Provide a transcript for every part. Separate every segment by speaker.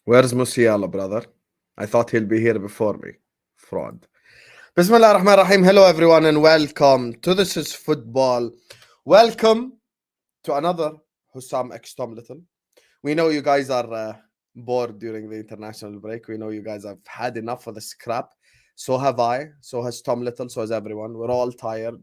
Speaker 1: Where's Musiala, brother? I thought he'll be here before me. Fraud. Bismillah ar-Rahman ar-Rahim. Hello, everyone, and welcome to This is Football. Welcome to another Husam X Tom Little. We know you guys are bored during the international break. We know you guys have had enough of the scrap. So have I. So has Tom Little. So has everyone. We're all tired.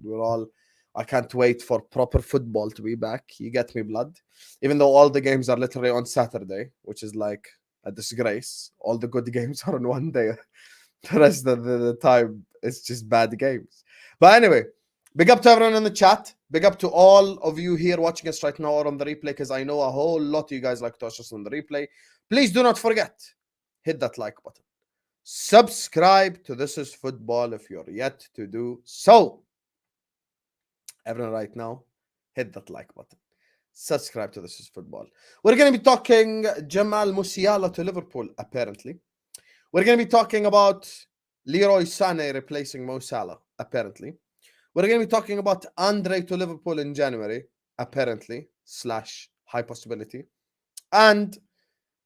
Speaker 1: I can't wait for proper football to be back. You get me, blood. Even though all the games are literally on Saturday, which is like a disgrace. All the good games are on one day. The rest of the time, it's just bad games. But anyway, big up to everyone in the chat. Big up to all of you here watching us right now or on the replay, because I know a whole lot of you guys like to watch us on the replay. Please do not forget, hit that like button. Subscribe to This is Football if you're yet to do so. Everyone right now, hit that like button. Subscribe to This is Football. We're going to be talking Jamal Musiala to Liverpool, apparently. We're going to be talking about Leroy Sane replacing Mo Salah, apparently. We're going to be talking about Andre to Liverpool in January, apparently, / high possibility. And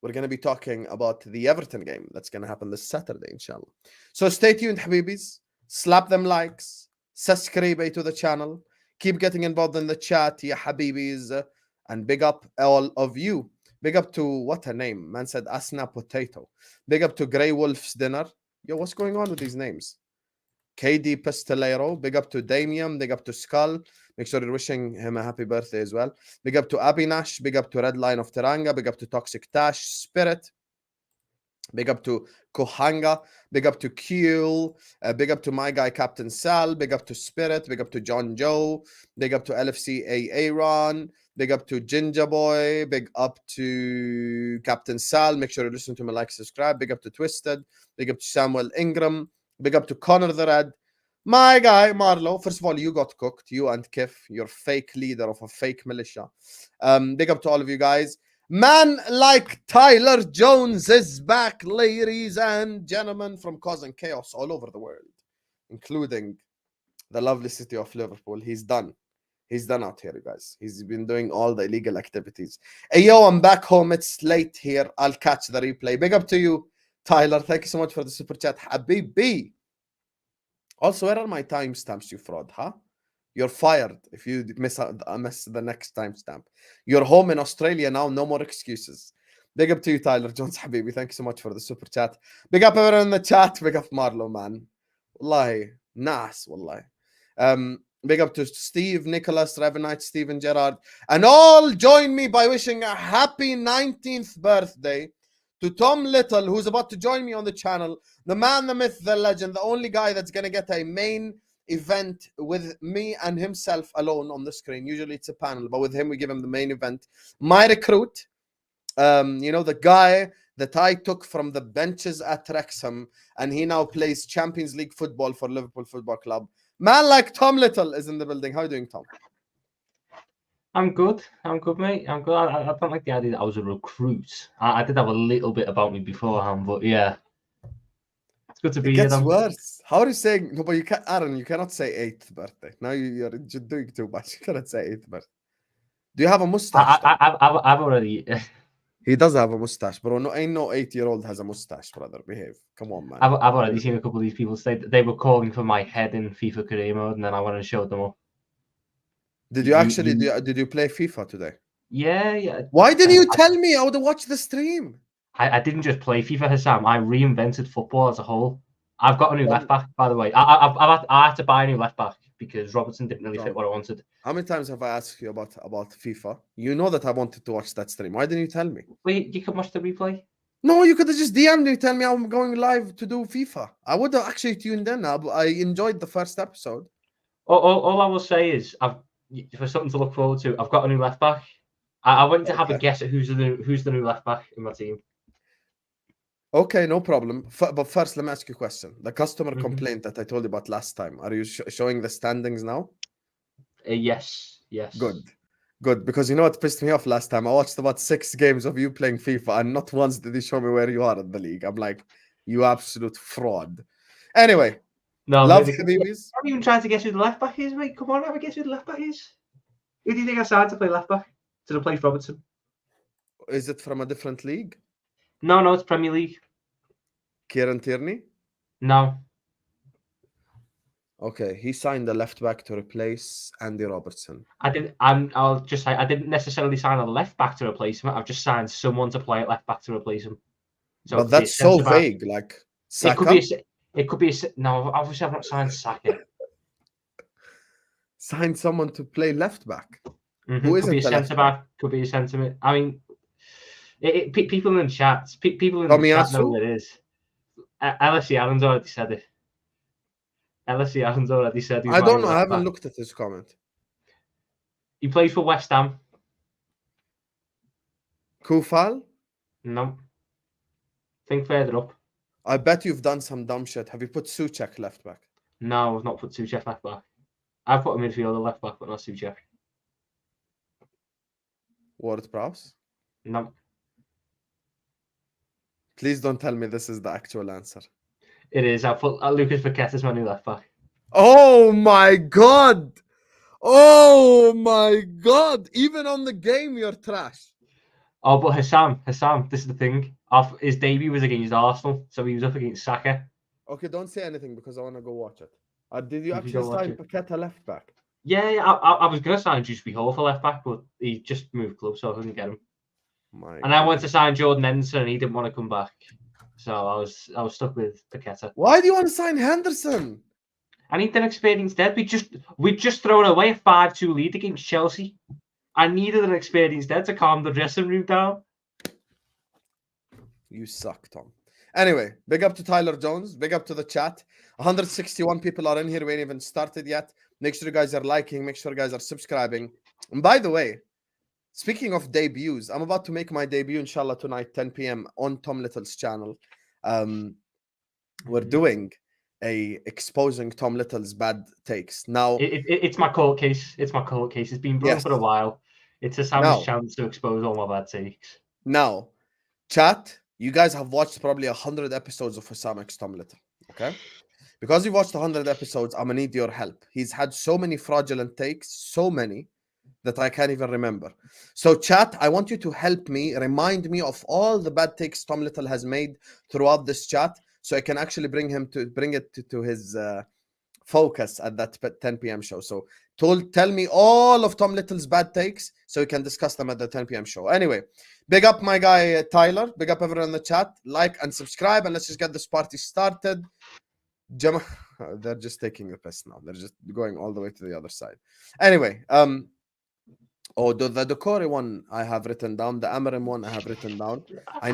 Speaker 1: we're going to be talking about the Everton game that's going to happen this Saturday, inshallah. So stay tuned, Habibis. Slap them likes. Subscribe to the channel. Keep getting involved in the chat, ya Habibis. And big up all of you. Big up to, what a name. Man said Asna Potato. Big up to Grey Wolf's Dinner. Yo, what's going on with these names? KD Pistolero. Big up to Damien. Big up to Skull. Make sure you're wishing him a happy birthday as well. Big up to Abinash. Big up to Red Line of Teranga. Big up to Toxic Tash Spirit. Big up to Kohanga. Big up to Q. Big up to my guy Captain Sal. Big up to Spirit. Big up to John Joe. Big up to LFCA Aaron. Big up to Ginger Boy. Big up to Captain Sal. Make sure you listen to me, like, subscribe. Big up to Twisted. Big up to Samuel Ingram. Big up to Connor the Red. My guy, Marlo. First of all, you got cooked. You and Kif. You're fake leader of a fake militia. Big up to all of you guys. Man like Tyler Jones is back, ladies and gentlemen, from causing chaos all over the world, including the lovely city of Liverpool. He's done. He's done out here, you guys. He's been doing all the illegal activities. Hey, yo, I'm back home. It's late here. I'll catch the replay. Big up to you, Tyler. Thank you so much for the super chat. Habibi. Also, where are my timestamps, you fraud, huh? You're fired if you miss the next timestamp. You're home in Australia now. No more excuses. Big up to you, Tyler Jones, Habibi. Thank you so much for the super chat. Big up everyone in the chat. Big up Marlo, man. Wallahi. Nice, wallahi. Big up to Steve, Nicholas, Ravenite, Steven, Gerard. And all join me by wishing a happy 19th birthday to Tom Little, who's about to join me on the channel. The man, the myth, the legend, the only guy that's going to get a main event with me and himself alone on the screen. Usually it's a panel, but with him we give him the main event. My recruit, you know, the guy that I took from the benches at Wrexham, and he now plays Champions League football for Liverpool Football Club. Man like Tom Little is in the building. How are you doing, Tom?
Speaker 2: I'm good, mate. I'm good. I don't like the idea that I was a recruit. I did have a little bit about me beforehand, but yeah. It's good to be here.
Speaker 1: It gets worse. How are you saying? No, but you can't, Aaron, you cannot say 8th birthday. Now you're doing too much. You cannot say 8th birthday. Do you have a mustache?
Speaker 2: I've already...
Speaker 1: He does have a mustache, bro. No, ain't no 8-year-old has a mustache, brother. Behave. Come on, man.
Speaker 2: I've already seen a couple of these people say they were calling for my head in FIFA career mode, and then I went and showed them up.
Speaker 1: Did you actually? Did you play FIFA today?
Speaker 2: Yeah.
Speaker 1: Why didn't you tell me? I would have watched the stream.
Speaker 2: I didn't just play FIFA, Husam. I reinvented football as a whole. I've got a new left back, by the way. I had to buy a new left back because Robertson didn't really fit what I wanted.
Speaker 1: How many times have I asked you about FIFA? You know that I wanted to watch that stream. Why didn't you tell me?
Speaker 2: Wait, you can watch the replay?
Speaker 1: No, you could have just DM'd me, tell me I'm going live to do FIFA. I would have actually tuned in. I enjoyed the first episode.
Speaker 2: All I will say is, for something to look forward to, I've got a new left back. I want to have a guess at who's the new left back in my team. Okay,
Speaker 1: no problem. But first, let me ask you a question. The customer complaint that I told you about last time, are you showing the standings now?
Speaker 2: Yes.
Speaker 1: Good, because you know what pissed me off last time? I watched about 6 games of you playing FIFA, and not once did you show me where you are in the league. I'm like, you absolute fraud. Anyway, love Habibis.
Speaker 2: I'm even trying to guess who the left back is, mate. Come on, have a guess who the left back is. Who do you think I signed to play left back to replace Robertson?
Speaker 1: Is it from a different league?
Speaker 2: No, it's Premier League.
Speaker 1: Kieran Tierney?
Speaker 2: No.
Speaker 1: Okay, he signed a left back to replace Andy Robertson.
Speaker 2: I'll just say I didn't necessarily sign a left back to replace him. I've just signed someone to play at left back to replace him. So
Speaker 1: but that's so vague. Like Saka?
Speaker 2: It could be no. Obviously, I've not signed Saka.
Speaker 1: Signed someone to play left back.
Speaker 2: Mm-hmm.
Speaker 1: Who
Speaker 2: isn't a centre back? Could be a centre mid. I mean, people in the chat, people in the chat know what it is. LSE Allen's already said it. LSE Allen's already said he's
Speaker 1: I don't know. I haven't
Speaker 2: back.
Speaker 1: looked at his comment.
Speaker 2: He plays for West Ham.
Speaker 1: Kufal?
Speaker 2: No. Think further up.
Speaker 1: I bet you've done some dumb shit. Have you put Souček left back?
Speaker 2: No, I've not put Souček left back. I've put a midfielder left back, but not Souček.
Speaker 1: Ward-Prowse?
Speaker 2: No.
Speaker 1: Please don't tell me this is the actual answer.
Speaker 2: It is. I put Lucas Paqueta as my new left back.
Speaker 1: Oh my god! Oh my god! Even on the game, you're trash.
Speaker 2: Oh, but Husam, this is the thing. His debut was against Arsenal, so he was up against Saka.
Speaker 1: Okay, don't say anything because I want to go watch it. Did you actually sign Paqueta left back?
Speaker 2: Yeah, I was going to sign Dewsbury Hall for left back, but he just moved clubs, so I couldn't get him. I went to sign Jordan Henderson, and he didn't want to come back. So I was stuck with Paqueta.
Speaker 1: Why do you want to sign Henderson?
Speaker 2: I need an experienced dead. We just thrown away a 5-2 lead against Chelsea. I needed an experienced dead to calm the dressing room down.
Speaker 1: You suck, Tom. Anyway, big up to Tyler Jones. Big up to the chat. 161 people are in here. We ain't even started yet. Make sure you guys are liking. Make sure you guys are subscribing. And by the way, speaking of debuts, I'm about to make my debut, inshallah, tonight, 10 p.m. on Tom Little's channel. We're doing a exposing Tom Little's bad takes. Now,
Speaker 2: it's my court case. It's my court case. It's been brewing for a while. It's a Sam's chance to expose all my bad takes.
Speaker 1: Now, chat, you guys have watched probably 100 episodes of Husam x Tom Little, okay? Because you've watched 100 episodes, I'm going to need your help. He's had so many fraudulent takes, so many, that I can't even remember. So, chat, I want you to help me, remind me of all the bad takes Tom Little has made throughout this chat, so I can actually bring it to his focus at that 10 p.m. show. So, tell me all of Tom Little's bad takes, so we can discuss them at the 10 p.m. show. Anyway, big up my guy Tyler. Big up everyone in the chat. Like and subscribe, and let's just get this party started. They're just taking the piss now. They're just going all the way to the other side. Anyway, oh, the Decore one I have written down. The Amarim one I have written down. I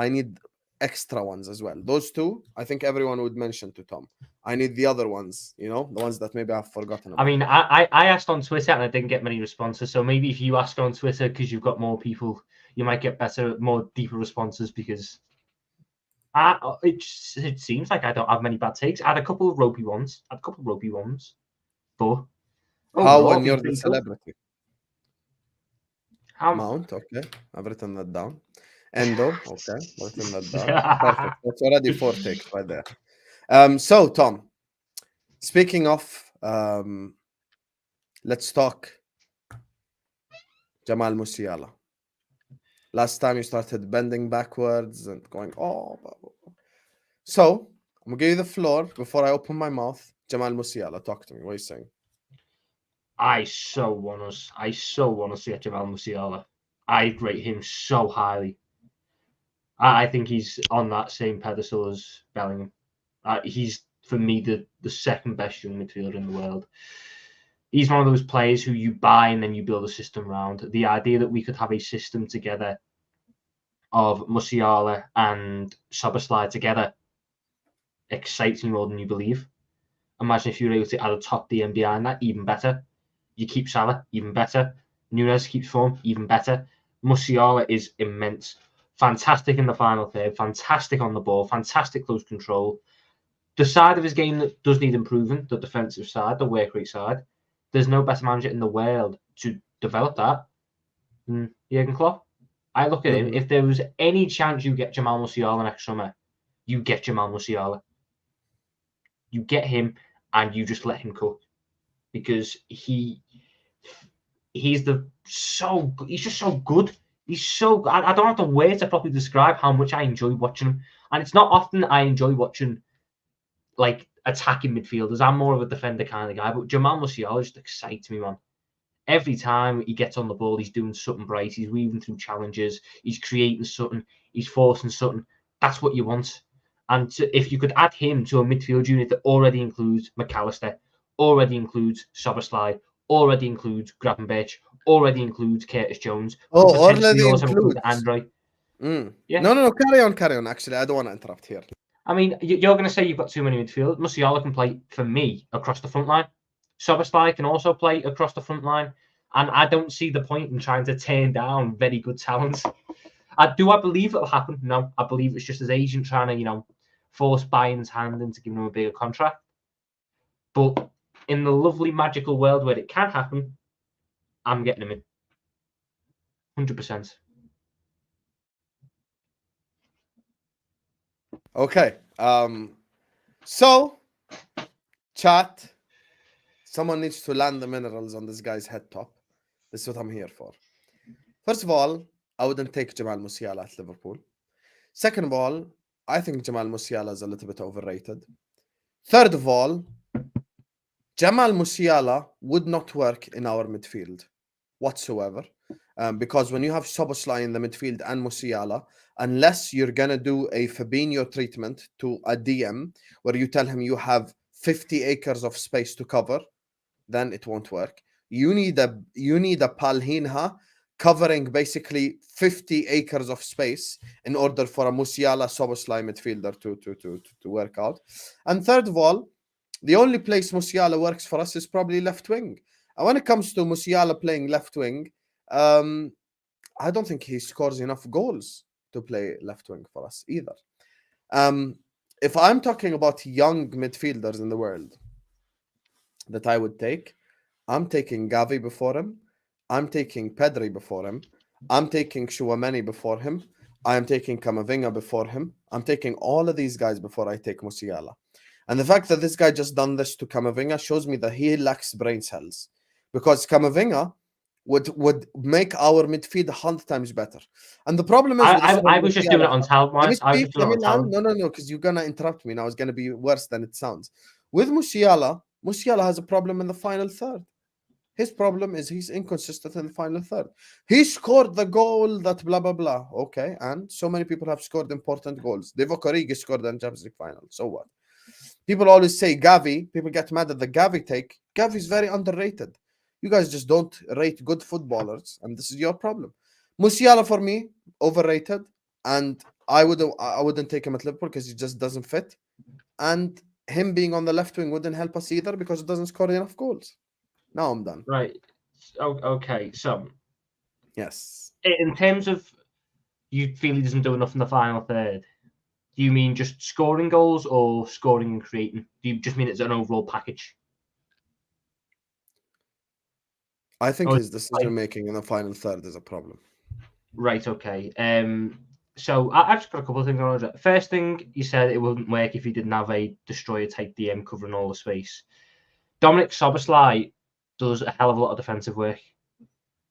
Speaker 1: need extra ones as well. Those two, I think everyone would mention to Tom. I need the other ones, the ones that maybe I've forgotten about.
Speaker 2: I mean, I asked on Twitter and I didn't get many responses. So maybe if you ask on Twitter because you've got more people, you might get more deeper responses because it seems like I don't have many bad takes. I had a couple of ropey ones. But
Speaker 1: how when you're the celebrity? Mount, okay. I've written that down. Endo, okay. I've written that down. Perfect. That's already 4 takes right there. So, Tom, speaking of, let's talk Jamal Musiala. Last time you started bending backwards and going, oh. So, I'm going to give you the floor before I open my mouth. Jamal Musiala, talk to me. What are you saying?
Speaker 2: I so want to see Jamal Musiala. I rate him so highly. I think he's on that same pedestal as Bellingham. He's, for me, the second best young midfielder in the world. He's one of those players who you buy and then you build a system around. The idea that we could have a system together of Musiala and Szoboszlai together excites me more than you believe. Imagine if you were able to add a top DM behind that, even better. You keep Salah, even better. Nunes keeps form, even better. Musiala is immense. Fantastic in the final third, fantastic on the ball, fantastic close control. The side of his game that does need improving, the defensive side, the work rate side, there's no better manager in the world to develop that than Jurgen Klopp. I look at him, if there was any chance you get Jamal Musiala next summer, you get Jamal Musiala. You get him and you just let him cook. Because he's just so good. He's so. I don't have the words to properly describe how much I enjoy watching him, and it's not often I enjoy watching like attacking midfielders. I'm more of a defender kind of guy, but Jamal Musiala just excites me, man. Every time he gets on the ball, he's doing something bright. He's weaving through challenges. He's creating something. He's forcing something. That's what you want. And if you could add him to a midfield unit that already includes McAllister, already includes Szoboszlai, already includes Gravenberch, already includes Curtis Jones,
Speaker 1: Oh,
Speaker 2: potentially
Speaker 1: already
Speaker 2: also include
Speaker 1: includes.
Speaker 2: Android.
Speaker 1: Yeah. No. Carry on. Actually, I don't want to interrupt here.
Speaker 2: I mean, you're going to say you've got too many midfield. Musiala can play, for me, across the front line. Szoboszlai can also play across the front line. And I don't see the point in trying to turn down very good talent. I believe it'll happen? No. I believe it's just his agent trying to, force Bayern's hand into giving him a bigger contract. But in the lovely, magical world where it can happen, I'm getting him in. 100%.
Speaker 1: Okay. So, chat. Someone needs to land the minerals on this guy's head top. This is what I'm here for. First of all, I wouldn't take Jamal Musiala at Liverpool. Second of all, I think Jamal Musiala is a little bit overrated. Third of all, Jamal Musiala would not work in our midfield whatsoever. Because when you have Szoboszlai in the midfield and Musiala, unless you're going to do a Fabinho treatment to a DM where you tell him you have 50 acres of space to cover, then it won't work. You need a Palhinha covering basically 50 acres of space in order for a Musiala Szoboszlai midfielder to work out. And third of all, the only place Musiala works for us is probably left wing. And when it comes to Musiala playing left wing, I don't think he scores enough goals to play left wing for us either. If I'm talking about young midfielders in the world that I would take, I'm taking Gavi before him. I'm taking Pedri before him. I'm taking Tchouaméni before him. I am taking Camavinga before him. I'm taking all of these guys before I take Musiala. And the fact that this guy just done this to Camavinga shows me that he lacks brain cells. Because Camavinga would make our midfield 100 times better. And the problem is...
Speaker 2: I was just doing it on talent.
Speaker 1: No, because you're going to interrupt me now. It's going to be worse than it sounds. With Musiala has a problem in the final third. His problem is he's inconsistent in the final third. He scored the goal that blah, blah, blah. Okay, and so many people have scored important goals. Divock Origi scored in the Champions League final. So what? People always say Gavi. People get mad at the Gavi take. Gavi is very underrated. You guys just don't rate good footballers, and this is your problem. Musiala, for me, overrated, and I wouldn't take him at Liverpool because he just doesn't fit. And him being on the left wing wouldn't help us either because it doesn't score enough goals. Now I'm done.
Speaker 2: Right. Okay. So,
Speaker 1: yes.
Speaker 2: In terms of you feel he doesn't do enough in the final third, do you mean just scoring goals or scoring and creating? Do you just mean it's an overall package?
Speaker 1: I think his decision making in the final third is a problem.
Speaker 2: Right. Okay. So I've just got a couple of things on it. First thing, you said it wouldn't work if he didn't have a destroyer type DM covering all the space. Dominic Szoboszlai does a hell of a lot of defensive work.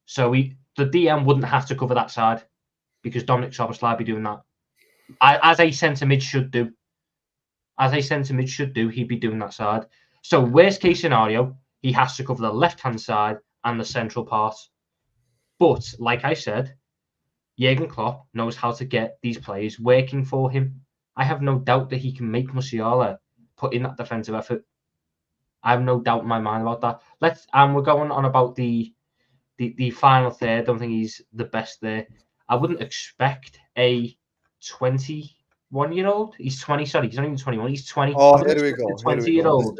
Speaker 2: So the DM wouldn't have to cover that side because Dominic Szoboszlai be doing that. As a centre mid should do. He'd be doing that side. So worst case scenario, he has to cover the left-hand side and the central part. But like I said, Jurgen Klopp knows how to get these players working for him. I have no doubt that he can make Musiala put in that defensive effort. I have no doubt in my mind about that. We're going on about the final third. I don't think he's the best there. I wouldn't expect a 21-year-old. He's 20. Sorry, he's not even 21. He's 20.
Speaker 1: Oh, here we go.
Speaker 2: 20-year-old.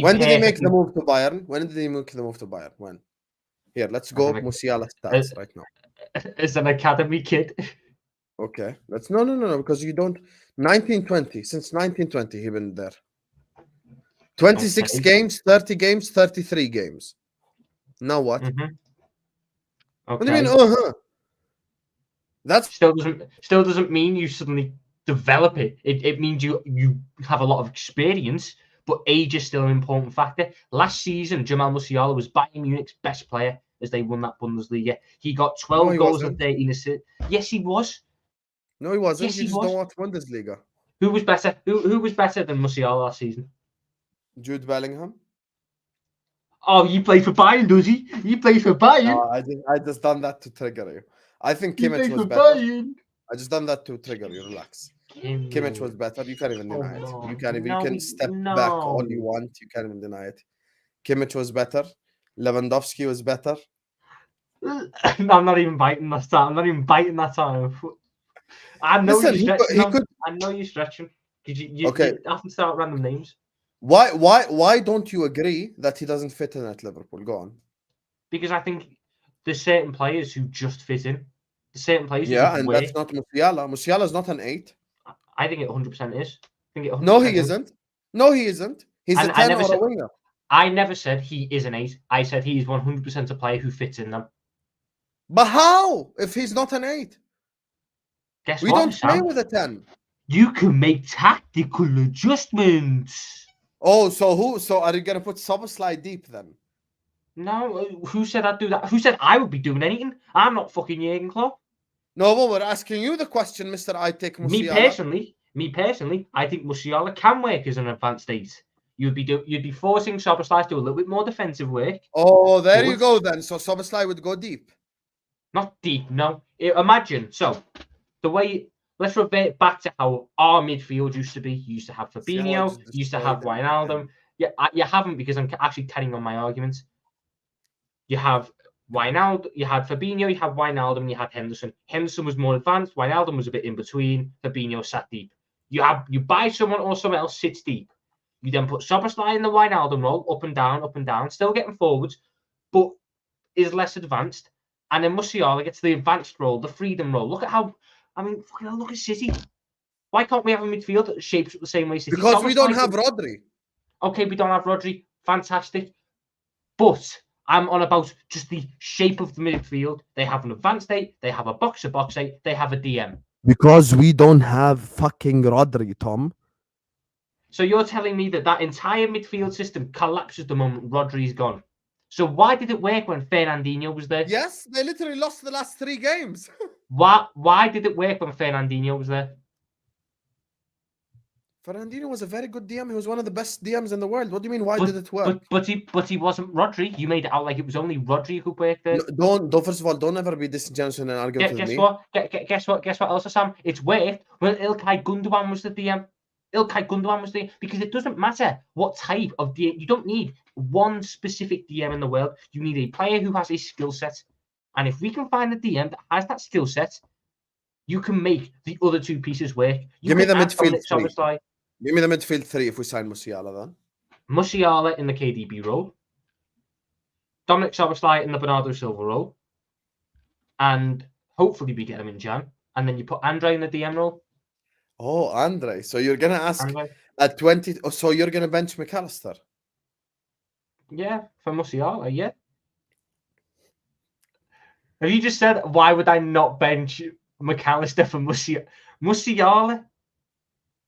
Speaker 1: When did he make the move to Bayern? When? Here, let's go Musiala stats right now.
Speaker 2: As an academy kid.
Speaker 1: Okay. No, because you don't. 1920. Since 1920, he been there. 26 games, 30 games, 33 games. Now what?
Speaker 2: Mm-hmm. Okay.
Speaker 1: What do you mean? That's
Speaker 2: still doesn't mean you suddenly develop it. It means you have a lot of experience, but age is still an important factor. Last season, Jamal Musiala was Bayern Munich's best player. as they won that Bundesliga. He got
Speaker 1: No,
Speaker 2: 12
Speaker 1: he
Speaker 2: goals and
Speaker 1: wasn't.
Speaker 2: 13 assists. Yes, he was.
Speaker 1: No, he wasn't.
Speaker 2: Yes,
Speaker 1: You
Speaker 2: he
Speaker 1: just
Speaker 2: was.
Speaker 1: don't watch Bundesliga.
Speaker 2: Who was better? Who was better than Musiala last season?
Speaker 1: Jude Bellingham.
Speaker 2: Oh, you play for Bayern, does he? You play for Bayern?
Speaker 1: No, I just done that to trigger you. I think
Speaker 2: You
Speaker 1: Kimmich
Speaker 2: play
Speaker 1: was
Speaker 2: for
Speaker 1: better.
Speaker 2: Bayern.
Speaker 1: I just done that to trigger you. Relax. Kimmich was better. You can't even deny it. You can step back all you want. You can't even deny it. Kimmich was better. Lewandowski was better.
Speaker 2: No, I'm not even biting that time. I'm not even biting that time. I know
Speaker 1: Listen,
Speaker 2: you're stretching.
Speaker 1: he could.
Speaker 2: I know you're stretching. Because you
Speaker 1: Okay.
Speaker 2: have to start random names.
Speaker 1: Why don't you agree that he doesn't fit in at Liverpool? Go on.
Speaker 2: Because I think there's certain players who just fit in. There's certain players who
Speaker 1: Yeah,
Speaker 2: just
Speaker 1: and
Speaker 2: work.
Speaker 1: that's not Musiala. Musiala is not an 8.
Speaker 2: I think it 100% is. I think it 100%
Speaker 1: No, he
Speaker 2: is.
Speaker 1: isn't. No, he isn't. He's
Speaker 2: And
Speaker 1: a 10 or a winger.
Speaker 2: I never said he is an 8. I said he is 100% a player who fits in them.
Speaker 1: But how? If he's not an 8?
Speaker 2: Guess
Speaker 1: We
Speaker 2: what,
Speaker 1: don't play
Speaker 2: Sam?
Speaker 1: with a 10.
Speaker 2: You can make tactical adjustments.
Speaker 1: Oh, so are you gonna put Szoboszlai deep then?
Speaker 2: No, who said I'd do that? Who said I would be doing anything? I'm not fucking Jurgen Klopp.
Speaker 1: No, but we're asking you the question, Mr. I take Musiala.
Speaker 2: Me personally, I think Musiala can work as an advanced 8. You'd be forcing Szoboszlai to do a little bit more defensive work.
Speaker 1: Oh, there you go then. So Szoboszlai would go deep.
Speaker 2: Not deep, no. Imagine, so the way, let's revert back to how our midfield used to be. You used to have Fabinho, you used to have Wijnaldum. Yeah, you haven't, because I'm actually carrying on my argument. You have Wijnaldum, you had Fabinho, you had Wijnaldum, you had Henderson. Henderson was more advanced, Wijnaldum was a bit in between, Fabinho sat deep. You buy someone or someone else sits deep. You then put Szoboszlai in the Wijnaldum role, up and down, still getting forwards, but is less advanced. And then Musiala gets the advanced role, the freedom role. Look at City. Why can't we have a midfield that shapes up the same way City?
Speaker 1: Because we don't have Rodri.
Speaker 2: Okay, we don't have Rodri. Fantastic. But I'm on about just the shape of the midfield. They have an advanced 8, they have a box-to-box 8, they have a DM.
Speaker 1: Because we don't have fucking Rodri, Tom.
Speaker 2: So you're telling me that entire midfield system collapses the moment Rodri's gone. So why did it work when Fernandinho was there?
Speaker 1: Yes, they literally lost the last 3 games.
Speaker 2: Why did it work when Fernandinho was there?
Speaker 1: Fernandinho was a very good DM. He was one of the best DMs in the world. What do you mean? Why did it work?
Speaker 2: But he wasn't Rodri. You made it out like it was only Rodri who worked there.
Speaker 1: No, don't. First of all, don't ever be disingenuous in an argument with me.
Speaker 2: Guess what else, Sam? It's worked when Ilkay Gundogan was the DM. Because it doesn't matter what type of DM. You don't need one specific DM in the world. You need a player who has a skill set. And if we can find a DM that has that skill set, you can make the other 2 pieces work.
Speaker 1: Give me the midfield 3. Give me the midfield 3 if we sign Musiala then.
Speaker 2: Musiala in the KDB role. Dominic Szoboszlai in the Bernardo Silva role. And hopefully we get him in Jan. And then you put Andre in the DM role.
Speaker 1: Oh, Andre. So you're going to ask
Speaker 2: Andre.
Speaker 1: at 20. Oh, so you're going to bench McAllister?
Speaker 2: Yeah, for Musiala, yeah. Have you just said, why would I not bench McAllister for Musiala?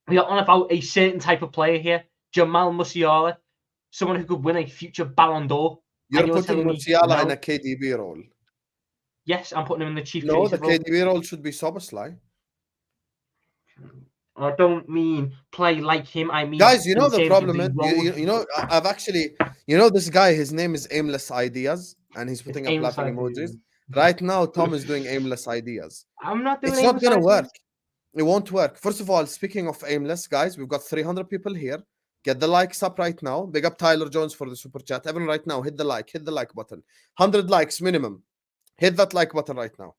Speaker 2: We are on about a certain type of player here. Jamal Musiala. Someone who could win a future Ballon d'Or.
Speaker 1: You're putting Musiala in a KDB role.
Speaker 2: Yes, I'm putting him in the chief.
Speaker 1: No, the KDB role should be Szoboszlai.
Speaker 2: I don't mean play like him. I mean,
Speaker 1: guys, you know the problem is, you know, I've actually, you know, this guy, his name is Aimless Ideas, and he's putting up laughing emojis. Right now, Tom is doing Aimless Ideas.
Speaker 2: I'm not doing.
Speaker 1: It's not gonna work. It won't work. First of all, speaking of aimless, guys, we've got 300 people here. Get the likes up right now. Big up Tyler Jones for the super chat. Everyone right now, hit the like button. 100 likes minimum. Hit that like button right now.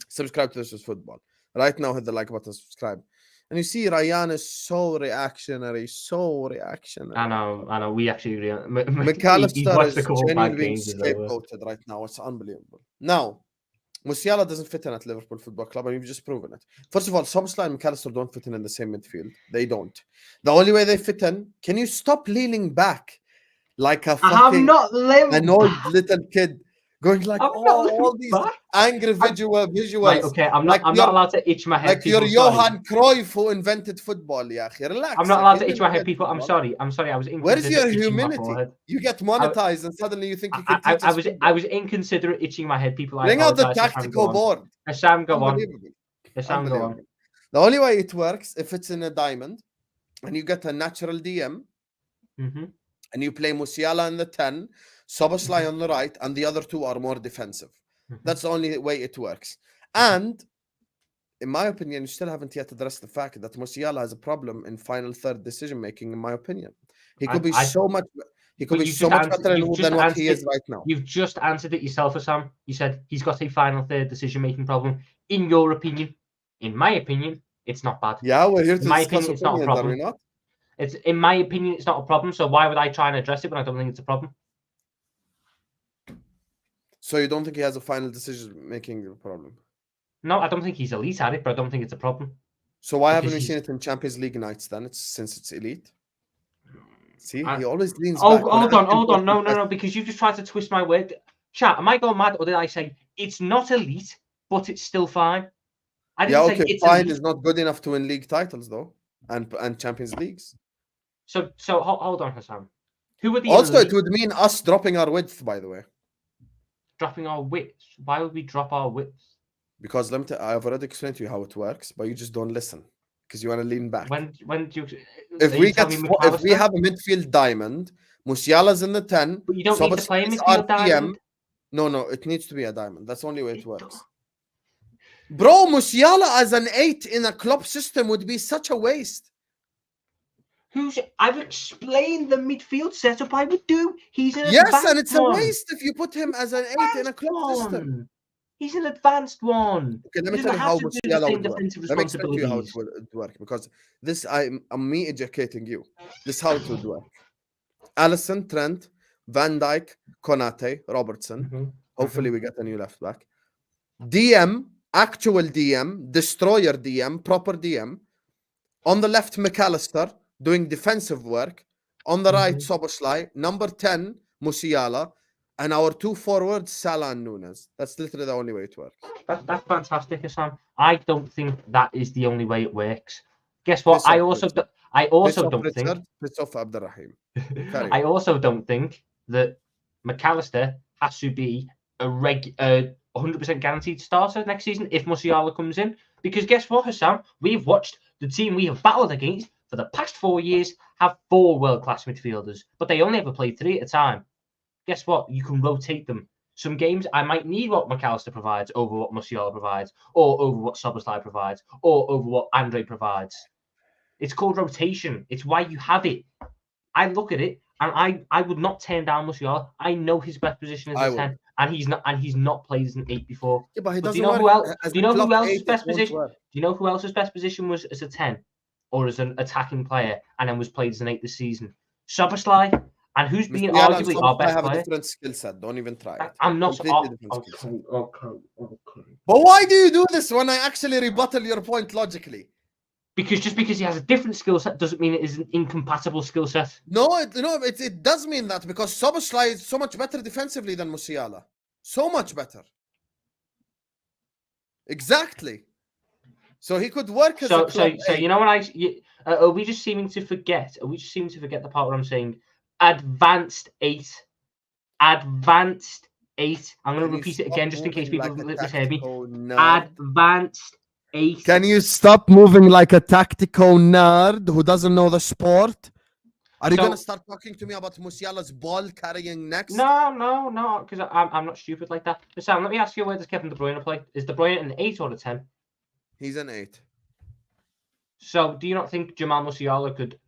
Speaker 1: Subscribe to This Is Football. Right now, hit the like button, subscribe. And you see, Ryan is so reactionary.
Speaker 2: I know. We actually...
Speaker 1: McAllister is genuinely being scapegoated right now. It's unbelievable. Now, Musiala doesn't fit in at Liverpool Football Club, and we've just proven it. First of all, Szoboszlai and McAllister don't fit in the same midfield. They don't. The only way they fit in... Can you stop leaning back like a fucking...
Speaker 2: I'm not
Speaker 1: an old little kid. going like,
Speaker 2: I'm not looking
Speaker 1: all these
Speaker 2: back.
Speaker 1: angry visuals.
Speaker 2: Right, okay, I'm not allowed to itch my head.
Speaker 1: Like you're
Speaker 2: people, sorry.
Speaker 1: Johan Cruyff who invented football, yeah. Relax.
Speaker 2: I'm not allowed to itch my head, people. I'm sorry. I was inconsiderate.
Speaker 1: Where's your
Speaker 2: itching my
Speaker 1: humility?
Speaker 2: forehead.
Speaker 1: You get monetized and suddenly you think you can teach us football.
Speaker 2: I was inconsiderate itching my head, people.
Speaker 1: Bring out the tactical board.
Speaker 2: Husam, go on.
Speaker 1: Unbelievable.
Speaker 2: Husam, go on.
Speaker 1: The only way it works if it's in a diamond and you get a natural DM and you play Musiala in the 10, Szoboszlai on the right, and the other two are more defensive. That's the only way it works. And in my opinion, you still haven't yet addressed the fact that Musiala has a problem in final third decision making. In my opinion, he could be so much. He could be so much better than what he is right now.
Speaker 2: You've just answered it yourself, Husam. You said he's got a final third decision making problem. In your opinion, in my opinion, it's not bad.
Speaker 1: Yeah, we're here to
Speaker 2: discuss
Speaker 1: opinions,
Speaker 2: it's not a problem.
Speaker 1: Are we not?
Speaker 2: It's in my opinion, it's not a problem. So why would I try and address it when I don't think it's a problem?
Speaker 1: So you don't think he has a final decision making problem?
Speaker 2: No, I don't think he's elite at it, but I don't think it's a problem.
Speaker 1: So why haven't we seen it in Champions League nights then? Since it's elite. See, he always leans back.
Speaker 2: Hold on. No, because you just tried to twist my word. Chat, am I going mad or did I say it's not elite, but it's still fine? I didn't say it's
Speaker 1: fine
Speaker 2: elite.
Speaker 1: Is not good enough to win league titles though, and Champions Leagues.
Speaker 2: So hold on, Husam. Who are the
Speaker 1: also
Speaker 2: elite?
Speaker 1: It would mean us dropping our width, by the way.
Speaker 2: Dropping our width? Why would we drop our width?
Speaker 1: Because I've already explained to you how it works, but you just don't listen because you want to lean back.
Speaker 2: When do you?
Speaker 1: If we have a midfield diamond, Musiala's in the 10.
Speaker 2: But you don't need to play a midfield diamond.
Speaker 1: No, it needs to be a diamond. That's the only way it works. Bro, Musiala as an 8 in a Klopp system would be such a waste.
Speaker 2: I've explained the midfield setup I would do. He's an
Speaker 1: and it's a waste if you put him as an 8 in a Klopp system.
Speaker 2: He's an advanced one.
Speaker 1: Okay, let me tell you how Musiala would work. Let me explain to you how it would work, because this I'm me educating you. This is how it would work. Alisson, Trent, Van Dijk, Konate, Robertson. Hopefully we get a new left back. DM, actual DM, destroyer DM, proper DM. On the left, McAllister doing defensive work. On the right, Szoboszlai. Number 10, Musiala. And our two forwards, Salah and Nunes. That's literally the only way it works.
Speaker 2: That's fantastic, Husam. I don't think that is the only way it works. Guess what? I also don't think.
Speaker 1: Piss off Abdurrahim.
Speaker 2: I also don't think that McAllister has to be a 100% guaranteed starter next season if Musiala comes in. Because guess what, Husam? We've watched the team we have battled against for the past 4 years have 4 world-class midfielders, but they only ever play 3 at a time. Guess what? You can rotate them. Some games I might need what McAllister provides over what Musiala provides, or over what Szoboszlai provides, or over what Andre provides. It's called rotation. It's why you have it. I look at it and I would not turn down Musiala. I know his best position is a 10, and he's not played as an 8 before.
Speaker 1: Yeah, but he doesn't.
Speaker 2: Do you know who else's best position? Do you know who else's best position was as a 10 or as an attacking player, and then was played as an 8 this season? Szoboszlai. And who's been arguably our best player? I have a
Speaker 1: different skill set. Don't even try it.
Speaker 2: I'm not. Okay.
Speaker 1: But why do you do this when I actually rebuttal your point logically?
Speaker 2: Because just because he has a different skill set doesn't mean it is an incompatible skill set.
Speaker 1: No, it does mean that, because Szoboszlai is so much better defensively than Musiala. So much better. Exactly. So he could work as a
Speaker 2: so you know what are we just seeming to forget? Are we just seeming to forget the part where I'm saying advanced 8? Advanced 8. I'm going to repeat it again just in case people misheard me. Advanced 8.
Speaker 1: Can you stop moving like a tactical nerd who doesn't know the sport? Are you going to start talking to me about Musiala's ball carrying next?
Speaker 2: No, because I'm not stupid like that. But Sam, let me ask you, where does Kevin De Bruyne play? Is De Bruyne an 8 or a 10?
Speaker 1: He's an 8.
Speaker 2: So do you not think Jamal Musiala could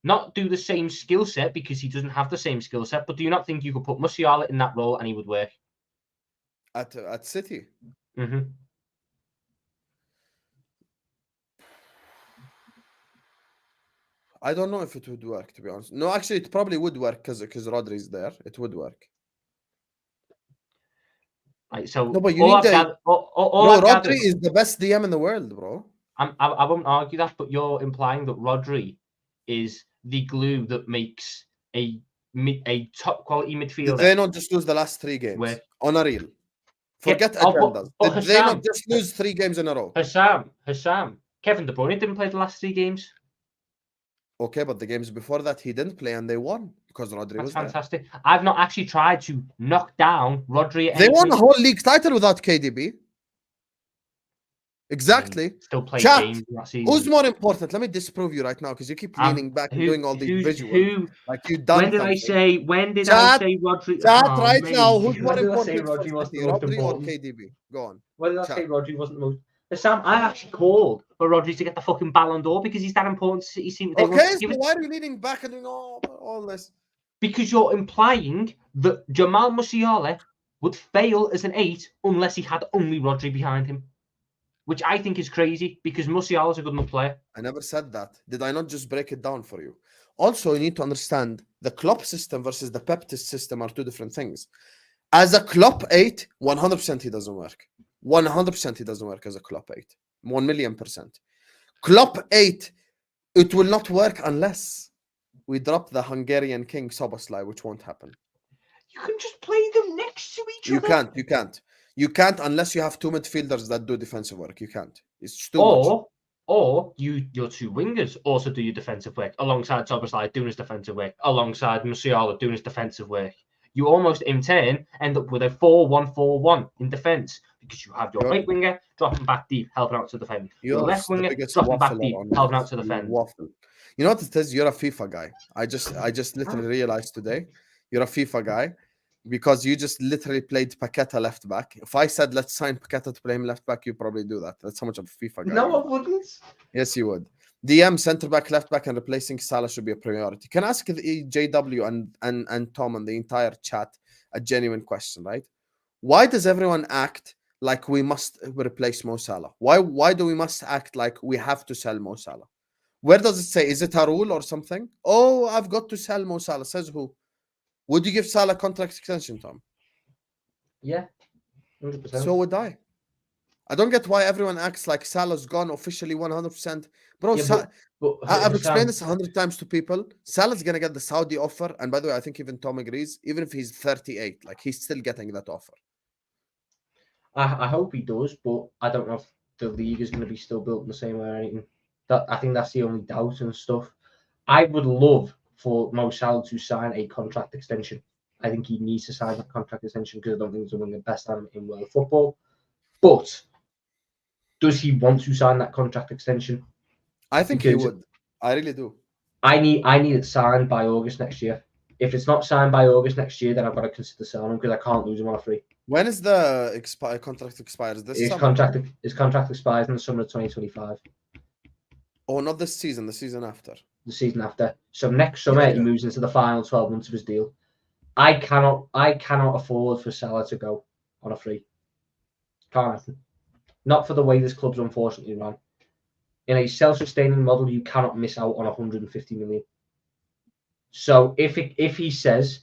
Speaker 2: not do the same skill set, because he doesn't have the same skill set, but do you not think you could put Musiala in that role and he would work?
Speaker 1: At City?
Speaker 2: Mm-hmm.
Speaker 1: I don't know if it would work, to be honest. No, actually, it probably would work because Rodri's there. It would work.
Speaker 2: Right, so
Speaker 1: no, but you need Rodri is the best DM in the world, bro.
Speaker 2: I won't argue that, but you're implying that Rodri is the glue that makes a a top quality
Speaker 1: Did
Speaker 2: midfielder.
Speaker 1: they not just lose the last 3 games?
Speaker 2: Where?
Speaker 1: On a reel. Forget
Speaker 2: Yeah,
Speaker 1: agendas.
Speaker 2: but
Speaker 1: Did they not just lose 3 games in a row?
Speaker 2: Husam. Kevin De Bruyne didn't play the last 3 games.
Speaker 1: Okay, but the games before that he didn't play and they won because Rodri was
Speaker 2: fantastic. There. I've not actually tried to knock down Rodri.
Speaker 1: They won a whole league title without KDB. Exactly.
Speaker 2: Still play
Speaker 1: Chat.
Speaker 2: games in that season.
Speaker 1: Who's more important? Let me disprove you right now because you keep leaning back and doing all these visuals. Like you done
Speaker 2: when did
Speaker 1: something.
Speaker 2: I say Rodri?
Speaker 1: Chat right now. Who's more important?
Speaker 2: Rodri was the most
Speaker 1: Rodri or
Speaker 2: important?
Speaker 1: KDB? Go on.
Speaker 2: When did I say Rodri wasn't the most? Sam, I actually called for Rodri to get the fucking Ballon d'Or because he's that important to City.
Speaker 1: Okay, so why are you leaning back and doing all this?
Speaker 2: Because you're implying that Jamal Musiala would fail as an 8 unless he had only Rodri behind him. Which I think is crazy because Musiala's a good enough player.
Speaker 1: I never said that. Did I not just break it down for you? Also, you need to understand the Klopp system versus the Pep system are 2 different things. As a Klopp 8, 100% he doesn't work. 100% he doesn't work as a Klopp 8. 1,000,000%. Klopp 8, it will not work unless we drop the Hungarian king Szoboszlai, which won't happen.
Speaker 2: You can just play them next to each other.
Speaker 1: You can't unless you have 2 midfielders that do defensive work. You can't. It's too much.
Speaker 2: Or your 2 wingers also do your defensive work alongside Szoboszlai doing his defensive work, alongside Musiala doing his defensive work. You almost in turn end up with a 4-1-4-1 in defence because you have your right winger dropping back deep, helping out to defend. Your left winger dropping back deep, helping out to defend.
Speaker 1: Waffle. You know what it is? You're a FIFA guy. I just literally realized today you're a FIFA guy because you just literally played Paqueta left back. If I said let's sign Paqueta to play him left back, you probably do that. That's how much of a FIFA guy.
Speaker 2: No, I wouldn't.
Speaker 1: Yes, you would. DM centre back, left back, and replacing Salah should be a priority. Can I ask the JW and Tom and the entire chat a genuine question, right? Why does everyone act like we must replace Mo Salah? Why do we must act like we have to sell Mo Salah? Where does it say? Is it a rule or something? Oh, I've got to sell Mo Salah. Says who? Would you give Salah contract extension, Tom?
Speaker 2: Yeah, 100%.
Speaker 1: So would I. I don't get why everyone acts like Salah's gone officially 100%. Bro,
Speaker 2: Yeah, but
Speaker 1: I've explained this 100 times to people. Salah's going to get the Saudi offer. And by the way, I think even Tom agrees. Even if he's 38, like he's still getting that offer.
Speaker 2: I hope he does, but I don't know if the league is going to be still built in the same way or anything. I think that's the only doubt and stuff. I would love for Mo Salah to sign a contract extension. I think he needs to sign that contract extension because I don't think he's one of the best in world football. But does he want to sign that contract extension?
Speaker 1: I think he would. I really do.
Speaker 2: I need it signed by August next year. If it's not signed by August next year, then I've got to consider selling him because I can't lose him on a free.
Speaker 1: When is the contract expires?
Speaker 2: His contract expires in the summer of 2025.
Speaker 1: Oh, not this season. The season after.
Speaker 2: The season after. So next summer he moves into the final 12 months of his deal. I cannot afford for Salah to go on a free. Can't happen. Not for the way this club's unfortunately run. In a self-sustaining model, you cannot miss out on 150 million. So if he says,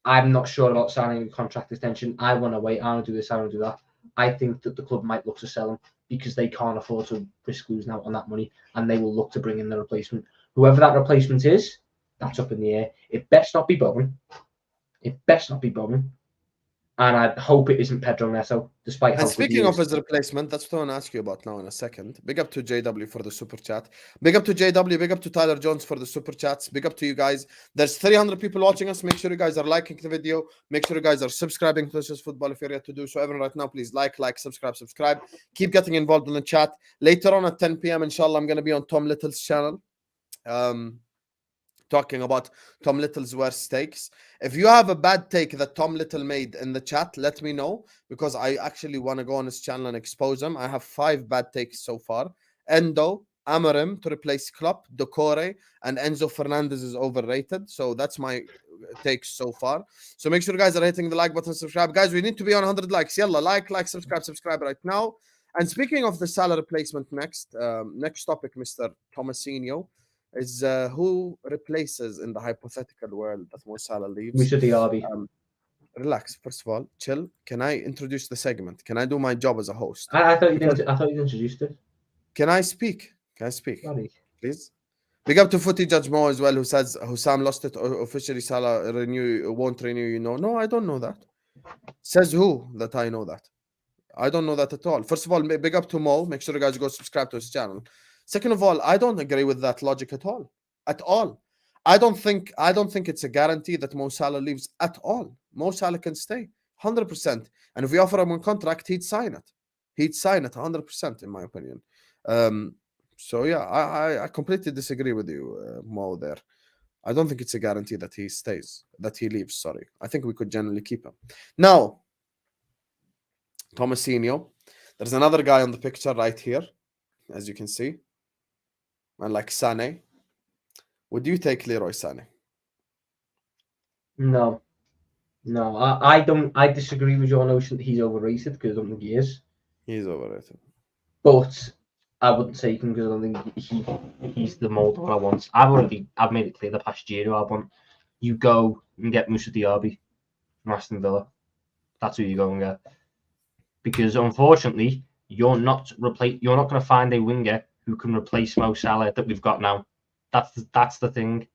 Speaker 2: I'm not sure about signing a contract extension, I want to wait, I want to do this, I want to do that, I think that the club might look to sell him because they can't afford to risk losing out on that money, and they will look to bring in the replacement. Whoever that replacement is, that's up in the air. It best not be Bowen. And I hope it isn't Pedro Neto, despite how.
Speaker 1: And speaking of his replacement, that's what I want to ask you about now in a second. Big up to JW for the super chat. Big up to JW. Big up to Tyler Jones for the super chats. Big up to you guys. There's 300 people watching us. Make sure you guys are liking the video. Make sure you guys are subscribing to This Is Football if you're yet to do so. Everyone right now, please like, subscribe. Keep getting involved in the chat. Later on at 10 p.m., inshallah, I'm going to be on Tom Little's channel. Talking about Tom Little's worst takes. If you have a bad take that Tom Little made in the chat, let me know, because I actually want to go on his channel and expose him. I have 5 bad takes so far. Endo, Amorim to replace Klopp, Decore, and Enzo Fernandez is overrated. So that's my takes so far. So make sure you guys are hitting the like button, subscribe. Guys, we need to be on 100 likes. Yalla, like, subscribe right now. And speaking of the Salah replacement next topic, Mr. Tomasino, is who replaces in the hypothetical world that Mo Salah leaves.
Speaker 2: We should be
Speaker 1: relax. First of all, chill. Can I introduce the segment? Can I do my job as a host?
Speaker 2: I thought you introduced it.
Speaker 1: Can I speak? Sorry. Please? Big up to Footy Judge Mo as well, who says Husam lost it officially. Salah won't renew. You know, no, I don't know that. Says who that I know that? I don't know that at all. First of all, big up to Mo. Make sure you guys go subscribe to his channel. Second of all, I don't agree with that logic at all. At all. I don't think it's a guarantee that Mo Salah leaves at all. Mo Salah can stay 100%. And if we offer him a contract, he'd sign it. He'd sign it 100%, in my opinion. So yeah, I completely disagree with you, Mo. There, I don't think it's a guarantee that he stays, that he leaves. Sorry, I think we could generally keep him. Now, Tomasinho. There's another guy on the picture right here, as you can see. And like Sane. Would you take Leroy Sane?
Speaker 2: No. I don't. I disagree with your notion that he's overrated because I don't think he is.
Speaker 1: He's overrated.
Speaker 2: But I wouldn't take him because I don't think he's the mold of what I want. I've made it clear the past year who I want. You go and get Moussa Diaby from Aston Villa. That's who you go and get. Because unfortunately, you're not going to find a winger who can replace Mo Salah that we've got now. That's the thing.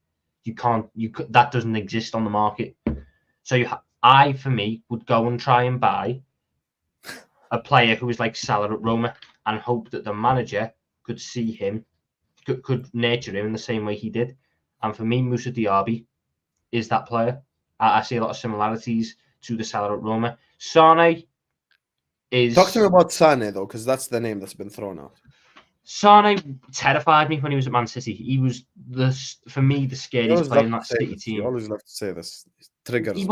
Speaker 2: That doesn't exist on the market. So I, for me, would go and try and buy a player who is like Salah at Roma and hope that the manager could see him, could nurture him in the same way he did. And for me, Moussa Diaby is that player. I see a lot of similarities to the Salah at Roma. Sane is...
Speaker 1: Talk to me about Sane, though, because that's the name that's been thrown out.
Speaker 2: Sane terrified me when he was at Man City. He was, for me, the scariest player in that City team.
Speaker 1: You always love to say this. Triggers
Speaker 2: He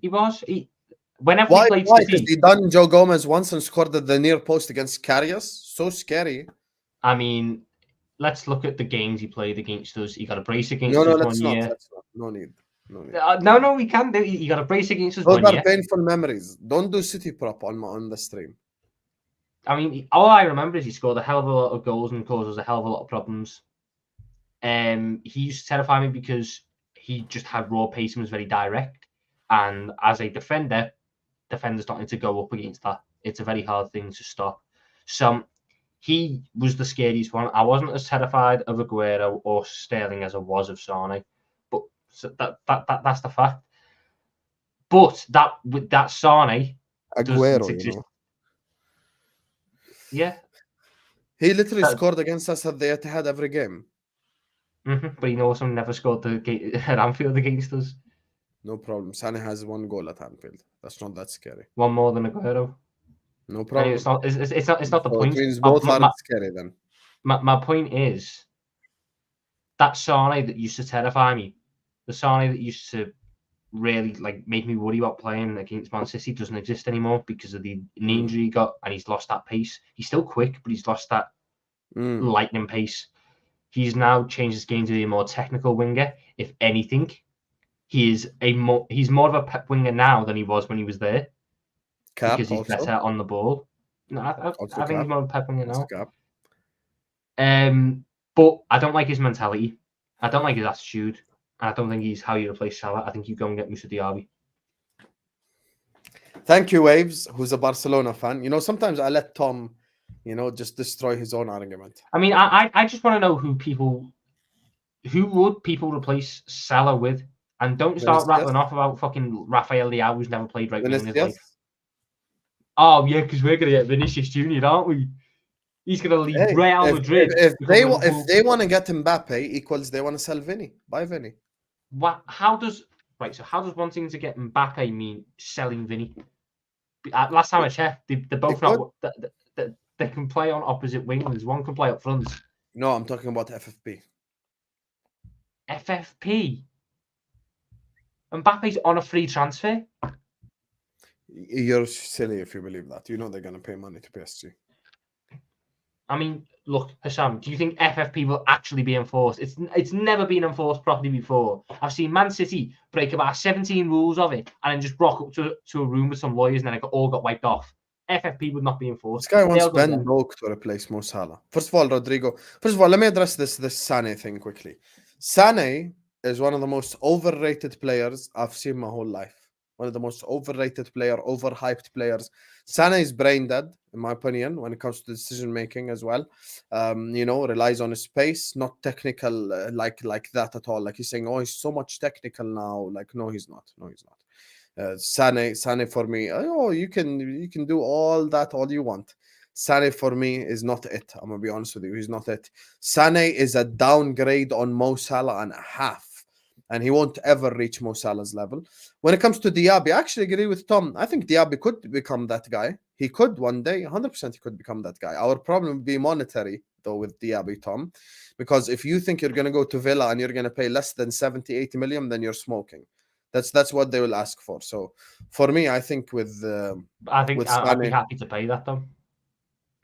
Speaker 2: was. Whenever
Speaker 1: why?
Speaker 2: he played
Speaker 1: Why?
Speaker 2: City,
Speaker 1: Because he done Joe Gomez once and scored at the near post against Karius. So scary.
Speaker 2: I mean, let's look at the games he played against us. He got a brace against
Speaker 1: us
Speaker 2: one year.
Speaker 1: Let's not. No need.
Speaker 2: No, we can do. He got a brace against us
Speaker 1: Those
Speaker 2: 1 year.
Speaker 1: Those are painful memeries. Don't do City prop on the stream.
Speaker 2: I mean, all I remember is he scored a hell of a lot of goals and caused us a hell of a lot of problems. He used to terrify me because he just had raw pace and was very direct. And as a defender, defenders don't need to go up against that. It's a very hard thing to stop. So he was the scariest one. I wasn't as terrified of Aguero or Sterling as I was of Sane, but that's the fact. But that Sane,
Speaker 1: Aguero, you know.
Speaker 2: Yeah,
Speaker 1: he literally scored against us at the Etihad every game.
Speaker 2: But he also never scored at Anfield against us.
Speaker 1: No problem. Sane has 1 goal at Anfield. That's not that scary.
Speaker 2: One more than Aguero.
Speaker 1: No problem.
Speaker 2: It's not the point.
Speaker 1: It means both aren't scary then.
Speaker 2: My point is that Sane that used to terrify me, the Sane that used to really make me worry about playing against Man City doesn't exist anymore because of the knee injury he got, and he's lost that pace. He's still quick, but he's lost that lightning pace. He's now changed his game to be a more technical winger. If anything, he's more of a pep winger now than he was when he was there. Because he's better on the ball. No, I think he's more of a pep winger now. But I don't like his mentality. I don't like his attitude. I don't think he's how you replace Salah. I think you go and get Moussa Diaby.
Speaker 1: Thank you, Waves, who's a Barcelona fan. You know, sometimes I let Tom, just destroy his own argument.
Speaker 2: I mean, I just want to know who would people replace Salah with? And don't start rattling off about fucking Rafael Leao, who's never played right wing in his life. Oh, yeah, because we're going to get Vinicius Jr., aren't we? He's going to leave Real Madrid.
Speaker 1: If they want to get Mbappe equals they want to sell Vinny. Buy Vinny.
Speaker 2: How does wanting to get Mbappe mean selling Vinny? Last time I checked, they're both not. They can play on opposite wings. One can play up front.
Speaker 1: No, I'm talking about FFP.
Speaker 2: FFP? Mbappe's on a free transfer?
Speaker 1: You're silly if you believe that. You know they're going to pay money to PSG.
Speaker 2: I mean, look, Husam, do you think FFP will actually be enforced? It's never been enforced properly before. I've seen Man City break about 17 rules of it and then just rock up to a room with some lawyers and then it all got wiped off. FFP would not be enforced.
Speaker 1: This guy wants Ben Doak to replace Mo Salah. First of all, let me address this Sane thing quickly. Sane is one of the most overrated players I've seen my whole life. one of the most overrated player, overhyped players. Sane is brain dead, in my opinion, when it comes to decision making as well. Relies on his pace, not technical like that at all. Like he's saying, oh, he's so much technical now. Like, no, he's not. No, he's not. Sane for me. Oh, you can do all that all you want. Sane for me is not it. I'm gonna be honest with you. He's not it. Sane is a downgrade on Mo Salah and a half, and he won't ever reach Mo Salah's level. When it comes to Diaby, I actually agree with Tom. I think Diaby could become that guy. He could one day, 100% he could become that guy. Our problem would be monetary, though, with Diaby, Tom, because if you think you're going to go to Villa and you're going to pay less than 70, 80 million, then you're smoking. That's what they will ask for. So for me, I think with
Speaker 2: I'd be
Speaker 1: Sane,
Speaker 2: happy to pay that, though.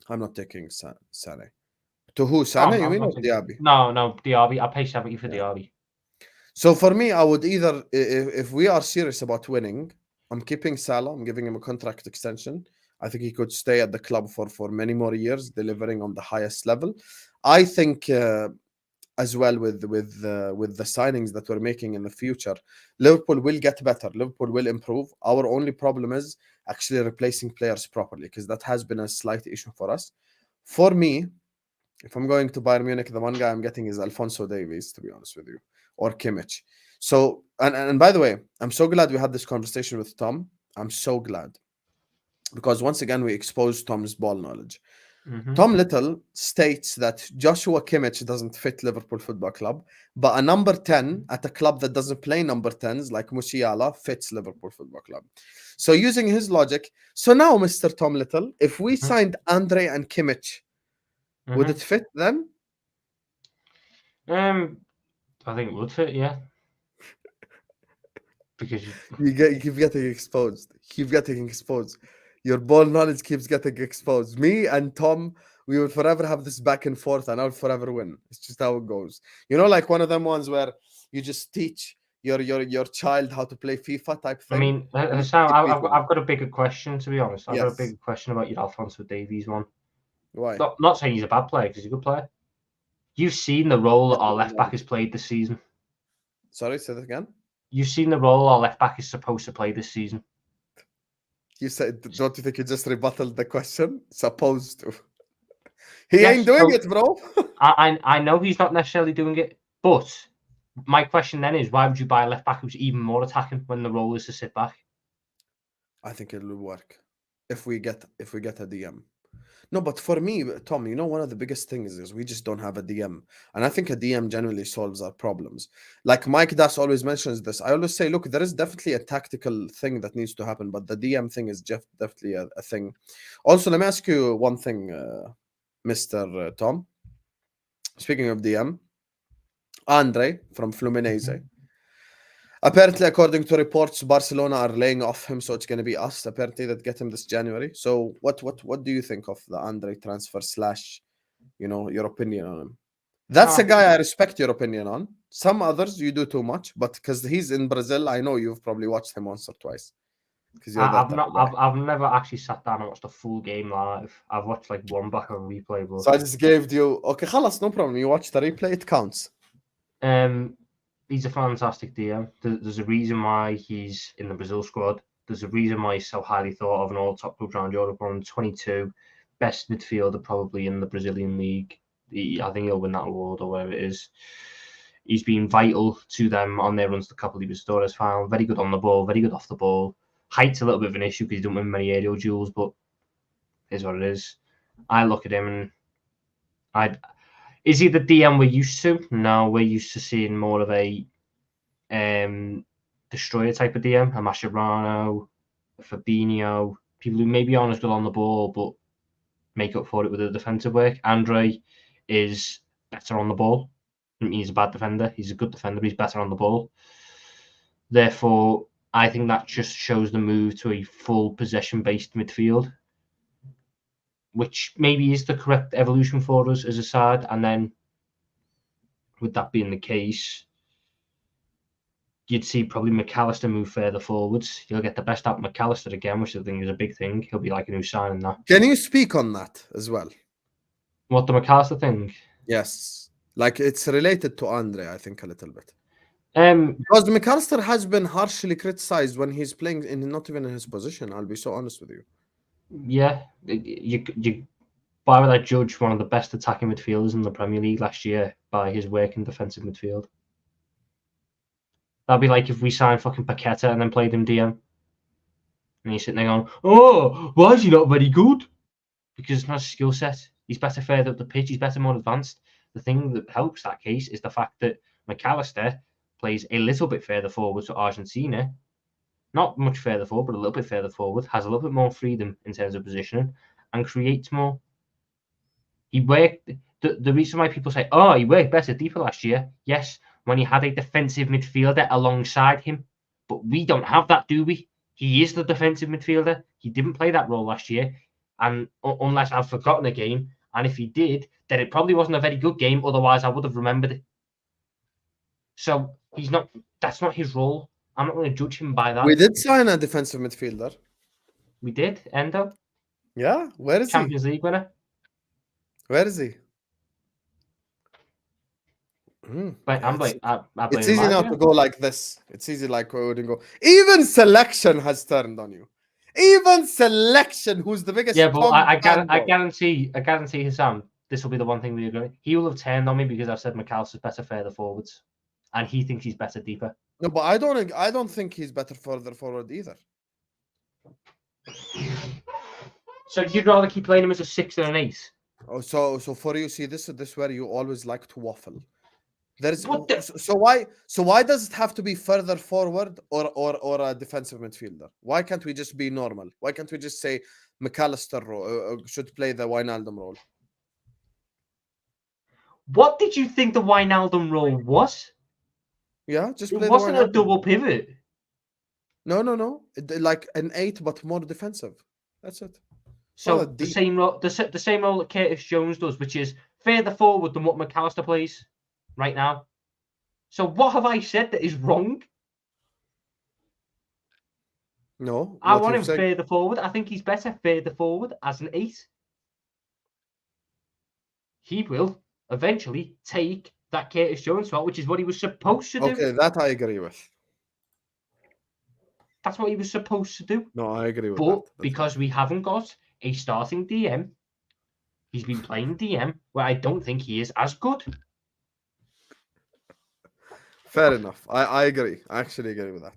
Speaker 1: I'm not taking Sane. To who? Sane, you mean, or Diaby?
Speaker 2: No, Diaby. I'll pay 70 for Diaby.
Speaker 1: So for me, I would either, if we are serious about winning, I'm keeping Salah. I'm giving him a contract extension. I think he could stay at the club for many more years, delivering on the highest level. I think as well with the signings that we're making in the future, Liverpool will get better. Liverpool will improve. Our only problem is actually replacing players properly, because that has been a slight issue for us. For me, if I'm going to Bayern Munich, the one guy I'm getting is Alphonso Davies, to be honest with you, or Kimmich. So, and by the way, I'm so glad we had this conversation with Tom. I'm so glad, because once again, we exposed Tom's ball knowledge.
Speaker 2: Mm-hmm.
Speaker 1: Tom Little states that Joshua Kimmich doesn't fit Liverpool Football Club, but a number 10 at a club that doesn't play number 10s like Musiala fits Liverpool Football Club. So using his logic, so now, Mr. Tom Little, if we signed Andre and Kimmich, would it fit then?
Speaker 2: I think it would fit, yeah. Because
Speaker 1: you keep getting exposed. Keep getting exposed. Your ball knowledge keeps getting exposed. Me and Tom, we will forever have this back and forth, and I'll forever win. It's just how it goes. You know, like one of them ones where you just teach your child how to play FIFA type thing.
Speaker 2: I mean, Husam, I've got a bigger question, to be honest. I've got a bigger question about your Alphonso Davies one.
Speaker 1: Why?
Speaker 2: Not saying he's a bad player, because he's a good player. You've seen the role that our left back has played this season.
Speaker 1: Sorry, say that again.
Speaker 2: You've seen the role our left back is supposed to play this season.
Speaker 1: You said, don't you think you just rebutted the question? Supposed to. He ain't doing it, bro.
Speaker 2: I know he's not necessarily doing it, but my question then is, why would you buy a left back who's even more attacking when the role is to sit back?
Speaker 1: I think it will work if we get a DM. No, but for me, Tom, you know, one of the biggest things is we just don't have a DM. And I think a DM generally solves our problems. Like Mike Das always mentions this. I always say, look, there is definitely a tactical thing that needs to happen, but the DM thing is definitely a thing. Also, let me ask you one thing, Mr. Tom. Speaking of DM, Andre from Fluminense. Apparently, according to reports, Barcelona are laying off him, so it's going to be us, apparently, that get him this January. So what do you think of the Andre transfer / your opinion on him? That's a guy I respect your opinion on. Some others, you do too much, but because he's in Brazil, I know you've probably watched him once or twice.
Speaker 2: I've never actually sat down and watched a full game live. I've watched like one back on replay. But...
Speaker 1: So I just gave you... Okay, khalas, no problem. You watched the replay, it counts.
Speaker 2: He's a fantastic DM. There's a reason why he's in the Brazil squad. There's a reason why he's so highly thought of in all top clubs around Europe. On 22, best midfielder probably in the Brazilian league. I think he'll win that award or whatever it is. He's been vital to them on their runs to the Copa Libertadores final. Very good on the ball, very good off the ball. Height's a little bit of an issue because he doesn't win many aerial duels, but it is what it is. I look at him and is he the DM we're used to? No, we're used to seeing more of a destroyer type of DM, a Mascherano, a Fabinho, people who maybe aren't as good on the ball, but make up for it with the defensive work. Andre is better on the ball. He's a bad defender. He's a good defender, but he's better on the ball. Therefore, I think that just shows the move to a full possession-based midfield, which maybe is the correct evolution for us as a side. And then, with that being the case, you'd see probably McAllister move further forwards. You'll get the best out of McAllister again, which I think is a big thing. He'll be like a new signing that.
Speaker 1: Can you speak on that as well?
Speaker 2: What, the McAllister thing?
Speaker 1: Yes. Like, it's related to Andre, I think, a little bit. Because McAllister has been harshly criticized when he's playing in not even in his position. I'll be so honest with you.
Speaker 2: Yeah, you why would I judge one of the best attacking midfielders in the Premier League last year by his work in defensive midfield? That'd be like if we signed fucking Paqueta and then played him DM. And he's sitting there going, oh, why is he not very good? Because it's not a skill set. He's better further up the pitch. He's better, more advanced. The thing that helps that case is the fact that McAllister plays a little bit further forward to Argentina. Not much further forward, but a little bit further forward. Has a little bit more freedom in terms of positioning and creates more. He worked. The reason why people say, oh, he worked better deeper last year. Yes, when he had a defensive midfielder alongside him. But we don't have that, do we? He is the defensive midfielder. He didn't play that role last year. And unless I've forgotten a game, and if he did, then it probably wasn't a very good game. Otherwise, I would have remembered it. So he's not. That's not his role. I'm not going to judge him by that.
Speaker 1: We did sign a defensive midfielder.
Speaker 2: We did, Endo.
Speaker 1: Yeah, where is
Speaker 2: Champions League winner.
Speaker 1: Where is he?
Speaker 2: But
Speaker 1: it's easy now to go like this. It's easy like we wouldn't go. Even selection has turned on you. Even selection, who's the biggest?
Speaker 2: Yeah, but I guarantee Husam, this will be the one thing we agree. He will have turned on me because I've said McAllister's better further forwards, and he thinks he's better deeper.
Speaker 1: No, but I don't think he's better further forward either.
Speaker 2: So you'd rather keep playing him as a 6 than an 8?
Speaker 1: Oh, so for you, see, this is where you always like to waffle. There's so why does it have to be further forward or a defensive midfielder? Why can't we just be normal? Why can't we just say McAllister should play the Wijnaldum role?
Speaker 2: What did you think the Wijnaldum role was?
Speaker 1: Yeah, just
Speaker 2: play. It wasn't a double pivot.
Speaker 1: No. Like an 8, but more defensive. That's it.
Speaker 2: So the same role that Curtis Jones does, which is further forward than what McAllister plays right now. So what have I said that is wrong?
Speaker 1: No.
Speaker 2: I want him further forward. I think he's better further forward as an 8. He will eventually take that Curtis Jones spot, which is what he was supposed to do.
Speaker 1: Okay, that I agree with.
Speaker 2: That's what he was supposed to do.
Speaker 1: No, I agree with
Speaker 2: that. But
Speaker 1: That's
Speaker 2: because we haven't got a starting DM, he's been playing DM where I don't think he is as good.
Speaker 1: Fair enough. I agree. I actually agree with that.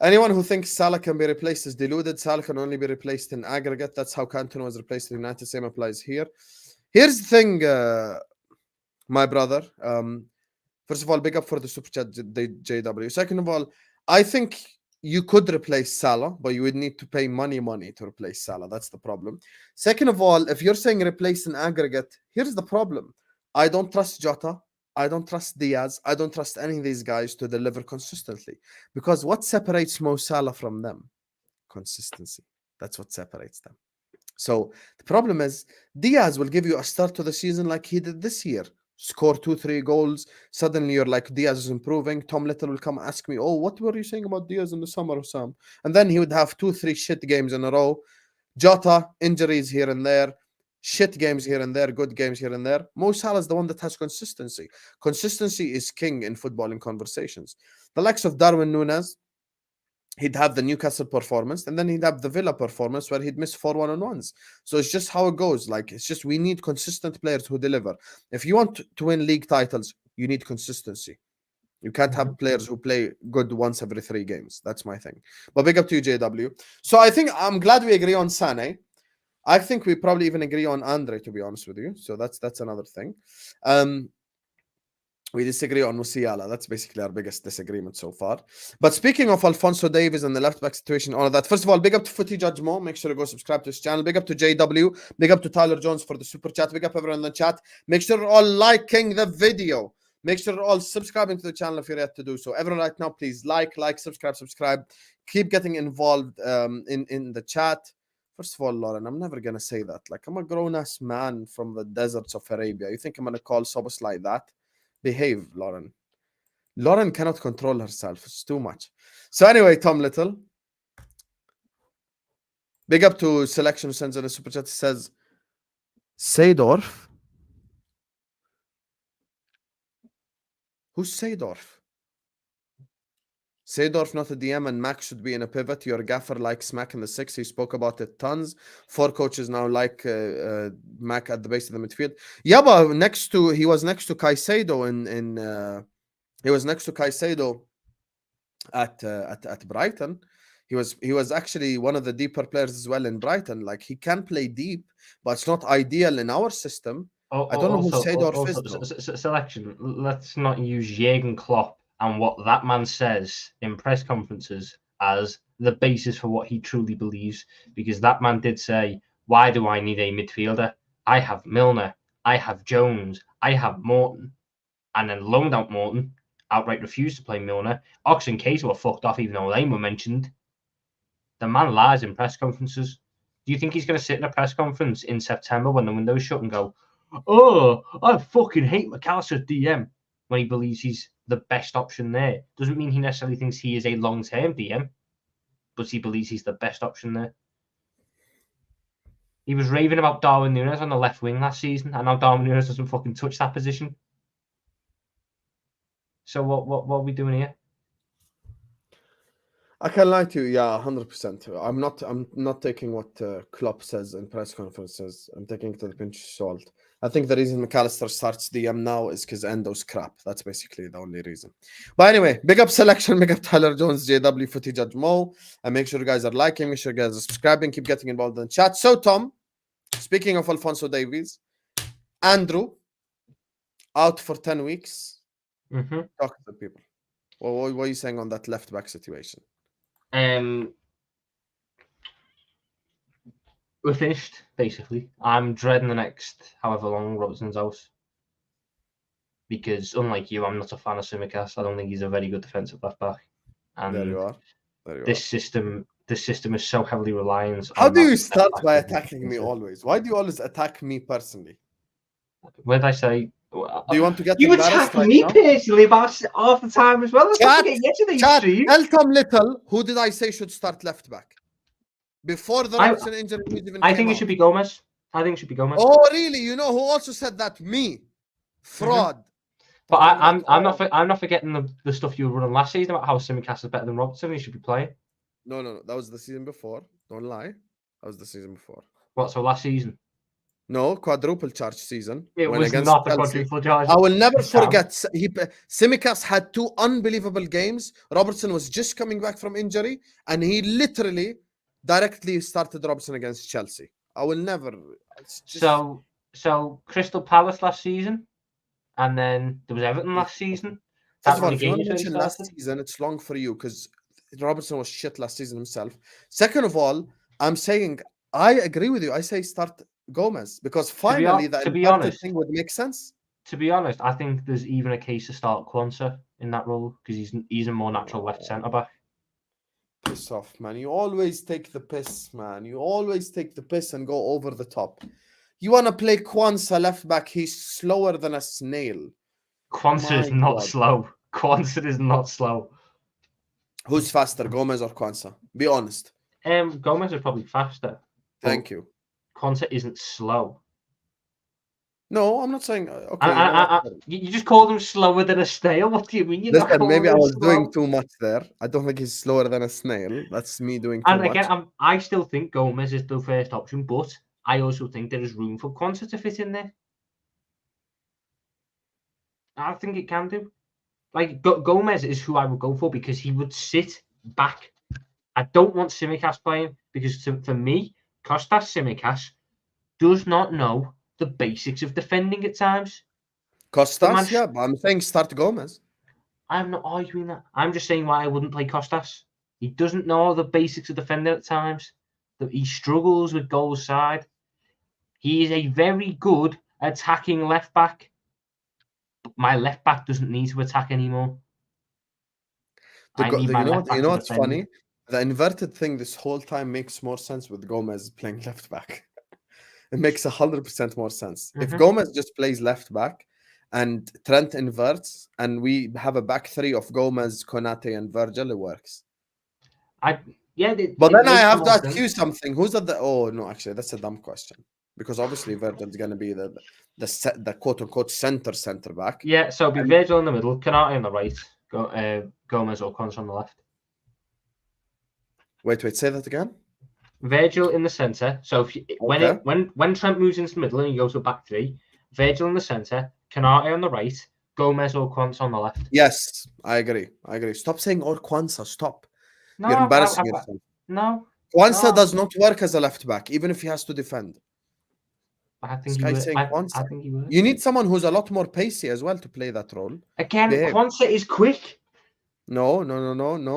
Speaker 1: Anyone who thinks Salah can be replaced is deluded. Salah can only be replaced in aggregate. That's how Cantona was replaced in United. Same applies here. Here's the thing, my brother. First of all, big up for the super chat, JW. Second of all, I think you could replace Salah, but you would need to pay money to replace Salah. That's the problem. Second of all, if you're saying replace in aggregate, here's the problem. I don't trust Jota. I don't trust Diaz. I don't trust any of these guys to deliver consistently. Because what separates Mo Salah from them? Consistency. That's what separates them. So the problem is Diaz will give you a start to the season like he did this year. Score 2-3 goals. Suddenly you're like, Diaz is improving. Tom Little will come ask me, oh, what were you saying about Diaz in the summer, Husam? And then he would have 2-3 shit games in a row. Jota, injuries here and there. Shit games here and there, good games here and there. Mo Salah is the one that has consistency. Consistency is king in footballing conversations. The likes of Darwin Núñez, he'd have the Newcastle performance, and then he'd have the Villa performance where he'd miss 4 1-on-1s. So it's just how it goes. Like, it's just we need consistent players who deliver. If you want to win league titles, you need consistency. You can't have players who play good once every 3 games. That's my thing. But big up to you, JW. So I think I'm glad we agree on Sane. I think we probably even agree on Andre, to be honest with you. So that's another thing. We disagree on Musiala. That's basically our biggest disagreement so far. But speaking of Alphonso Davies and the left-back situation, all of that, first of all, big up to Footy Judge Mo. Make sure to go subscribe to his channel. Big up to JW. Big up to Tyler Jones for the super chat. Big up everyone in the chat. Make sure you're all liking the video. Make sure you're all subscribing to the channel if you're yet to do so. Everyone right now, please like, subscribe. Keep getting involved in the chat. First of all, Lauren, I'm never going to say that. Like, I'm a grown-ass man from the deserts of Arabia. You think I'm going to call Sobos like that? Behave, Lauren. Lauren cannot control herself. It's too much. So anyway, Tom Little. Big up to Selection who sends in a super chat. Says, Seydorf? Who's Seydorf? Seedorf not a DM and Mac should be in a pivot. Your gaffer likes Mac in the 6. He spoke about it tons. 4 coaches now like Mac at the base of the midfield. Yeah, but he was next to Caicedo he was next to Caicedo at Brighton. He was actually one of the deeper players as well in Brighton. Like, he can play deep, but it's not ideal in our system. I don't know who Seedorf is.
Speaker 2: Selection. Let's not use Jurgen Klopp and what that man says in press conferences as the basis for what he truly believes, because that man did say, why do I need a midfielder? I have Milner, I have Jones, I have Morton, and then loaned out Morton, outright refused to play Milner. Ox and Case were fucked off even though they were mentioned. The man lies in press conferences. Do you think he's going to sit in a press conference in September when the window's shut and go, oh, I fucking hate McAllister's DM, when he believes he's the best option there? Doesn't mean he necessarily thinks he is a long-term DM, but he believes he's the best option there. He was raving about Darwin Núñez on the left wing last season, and now Darwin Núñez doesn't fucking touch that position. So what are we doing here?
Speaker 1: I can lie to you, yeah, 100%. I'm not taking what Klopp says in press conferences. I'm taking it to the pinch of salt. I think the reason McAllister starts DM now is because Endo's crap. That's basically the only reason. But anyway, big up Selection, big up Tyler Jones, JW, Footy Judge Mo. And make sure you guys are liking, make sure you guys are subscribing, keep getting involved in the chat. So, Tom, speaking of Alphonso Davies, Andrew, out for 10 weeks.
Speaker 2: Mm-hmm.
Speaker 1: Talk to the people. What are you saying on that left back situation?
Speaker 2: We're finished, basically. I'm dreading the next however long Robertson's out. Because, unlike you, I'm not a fan of Tsimikas. I don't think he's a very good defensive left back. And
Speaker 1: there you are.
Speaker 2: This system is so heavily reliant on...
Speaker 1: How do you start by attacking me always? Why do you always attack me personally?
Speaker 2: Where did I say...
Speaker 1: Do you want to get
Speaker 2: you attack me personally about half the time as well?
Speaker 1: Chat, tell Tom Little, who did I say should start left back? Before the Robertson injury even
Speaker 2: I think it should be Gomez. I think it should be Gomez.
Speaker 1: Oh, really? You know who also said that? Me. Fraud.
Speaker 2: Mm-hmm. But I'm not forgetting the stuff you were running last season about how Tsimikas is better than Robertson. He should be playing.
Speaker 1: No. That was the season before. Don't lie. That was the season before.
Speaker 2: What, so last season?
Speaker 1: No, quadruple charge season.
Speaker 2: It was not the quadruple charge.
Speaker 1: I will never forget. Tsimikas had 2 unbelievable games. Robertson was just coming back from injury, and he literally directly started Robertson against Chelsea. I will never.
Speaker 2: So Crystal Palace last season, and then there was Everton last season.
Speaker 1: First of all, if you want to mention last season, it's long for you because Robertson was shit last season himself. Second of all, I'm saying I agree with you. I say start Gomez because finally that thing would make sense.
Speaker 2: To be honest, I think there's even a case to start Quansah in that role because he's a more natural left centre back.
Speaker 1: Piss off, man! You always take the piss, man. You always take the piss and go over the top. You want to play Quansah left back? He's slower than a snail.
Speaker 2: Quansah is not slow. Quansah is not slow.
Speaker 1: Who's faster, Gomez or Quansah? Be honest.
Speaker 2: Gomez is probably faster.
Speaker 1: Thank you.
Speaker 2: Quansah isn't slow.
Speaker 1: No, I'm not saying. Okay,
Speaker 2: you just called him slower than a snail. What do you mean?
Speaker 1: Listen, maybe I was doing too much there. I don't think he's slower than a snail. That's me doing too much.
Speaker 2: And again, I still think Gomez is the first option, but I also think there is room for Quansah to fit in there. I think it can do. Like, Gomez is who I would go for because he would sit back. I don't want Tsimikas playing because for me, Kostas Tsimikas does not know the basics of defending at times.
Speaker 1: Kostas, yeah, but I'm saying start Gomez.
Speaker 2: I'm not arguing that. I'm just saying why I wouldn't play Kostas. He doesn't know the basics of defending at times. He struggles with goal side. He is a very good attacking left back. But my left back doesn't need to attack anymore.
Speaker 1: You know what's funny? The inverted thing this whole time makes more sense with Gomez playing left back. It makes 100% more sense. Mm-hmm. If Gomez just plays left back and Trent inverts and we have a back three of Gomez, Konate, and Virgil, it works.
Speaker 2: But
Speaker 1: then I have to ask you something. Who's at the... Oh, no, actually, that's a dumb question. Because obviously Virgil's going to be the quote-unquote center back.
Speaker 2: Yeah, so it'll be Virgil in the middle, Konate on the right, Gomez or Quans on the left.
Speaker 1: Wait, say that again.
Speaker 2: Virgil in the centre. So if when Trent moves into the middle and he goes to a back three, Virgil in the centre, Canate on the right, Gomez or Quans on the left.
Speaker 1: Yes, I agree. Stop saying or Quansah. Stop.
Speaker 2: No,
Speaker 1: You're embarrassing yourself.
Speaker 2: No.
Speaker 1: Quansah does not work as a left back, even if he has to defend.
Speaker 2: I think he would.
Speaker 1: You need someone who's a lot more pacey as well to play that role.
Speaker 2: Again, Quansah is quick.
Speaker 1: No.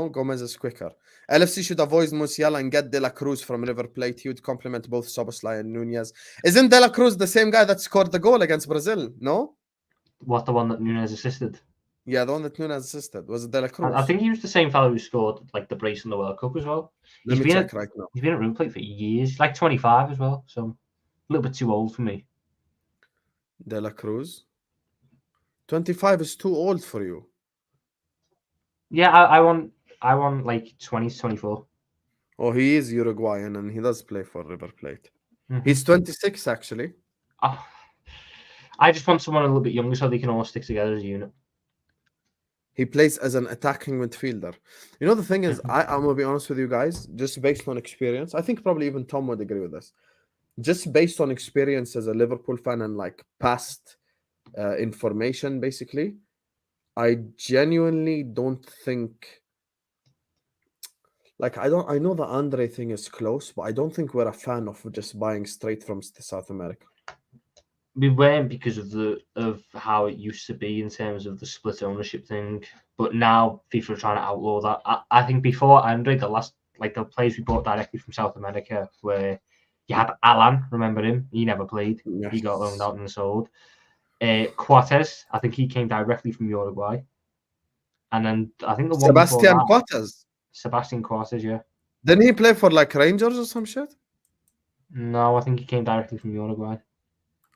Speaker 1: Gomez is quicker. LFC should avoid Musiala and get De La Cruz from River Plate. He would complement both Szoboszlai and Nunez. Isn't De La Cruz the same guy that scored the goal against Brazil? No?
Speaker 2: What, the one that Nunez assisted?
Speaker 1: Yeah, the one that Nunez assisted. Was it De La Cruz?
Speaker 2: I think he was the same fellow who scored like the brace in the World Cup as well.
Speaker 1: Let me check right now.
Speaker 2: He's been at River Plate for years. Like 25 as well. So a little bit too old for me.
Speaker 1: De La Cruz? 25 is too old for you.
Speaker 2: Yeah, I want like 20 to 24.
Speaker 1: Oh, he is Uruguayan and he does play for River Plate. Mm-hmm. He's 26 actually.
Speaker 2: Oh, I just want someone a little bit younger so they can all stick together as a unit.
Speaker 1: He plays as an attacking midfielder. You know, the thing is, I'm going to be honest with you guys, just based on experience, I think probably even Tom would agree with this. Just based on experience as a Liverpool fan and like past information, basically, I genuinely don't think, like, I know the Andre thing is close, but I don't think we're a fan of just buying straight from South America.
Speaker 2: We weren't because of how it used to be in terms of the split ownership thing, but now FIFA are trying to outlaw that. I think before Andre, the players we bought directly from South America, where you had Alan, remember him? He never played. Yes. He got loaned out and sold. Quartes, I think he came directly from Uruguay. And then I think the one
Speaker 1: Sebastian Quartes.
Speaker 2: Sebastian Quartes, yeah.
Speaker 1: Didn't he play for like Rangers or some shit?
Speaker 2: No, I think he came directly from Uruguay.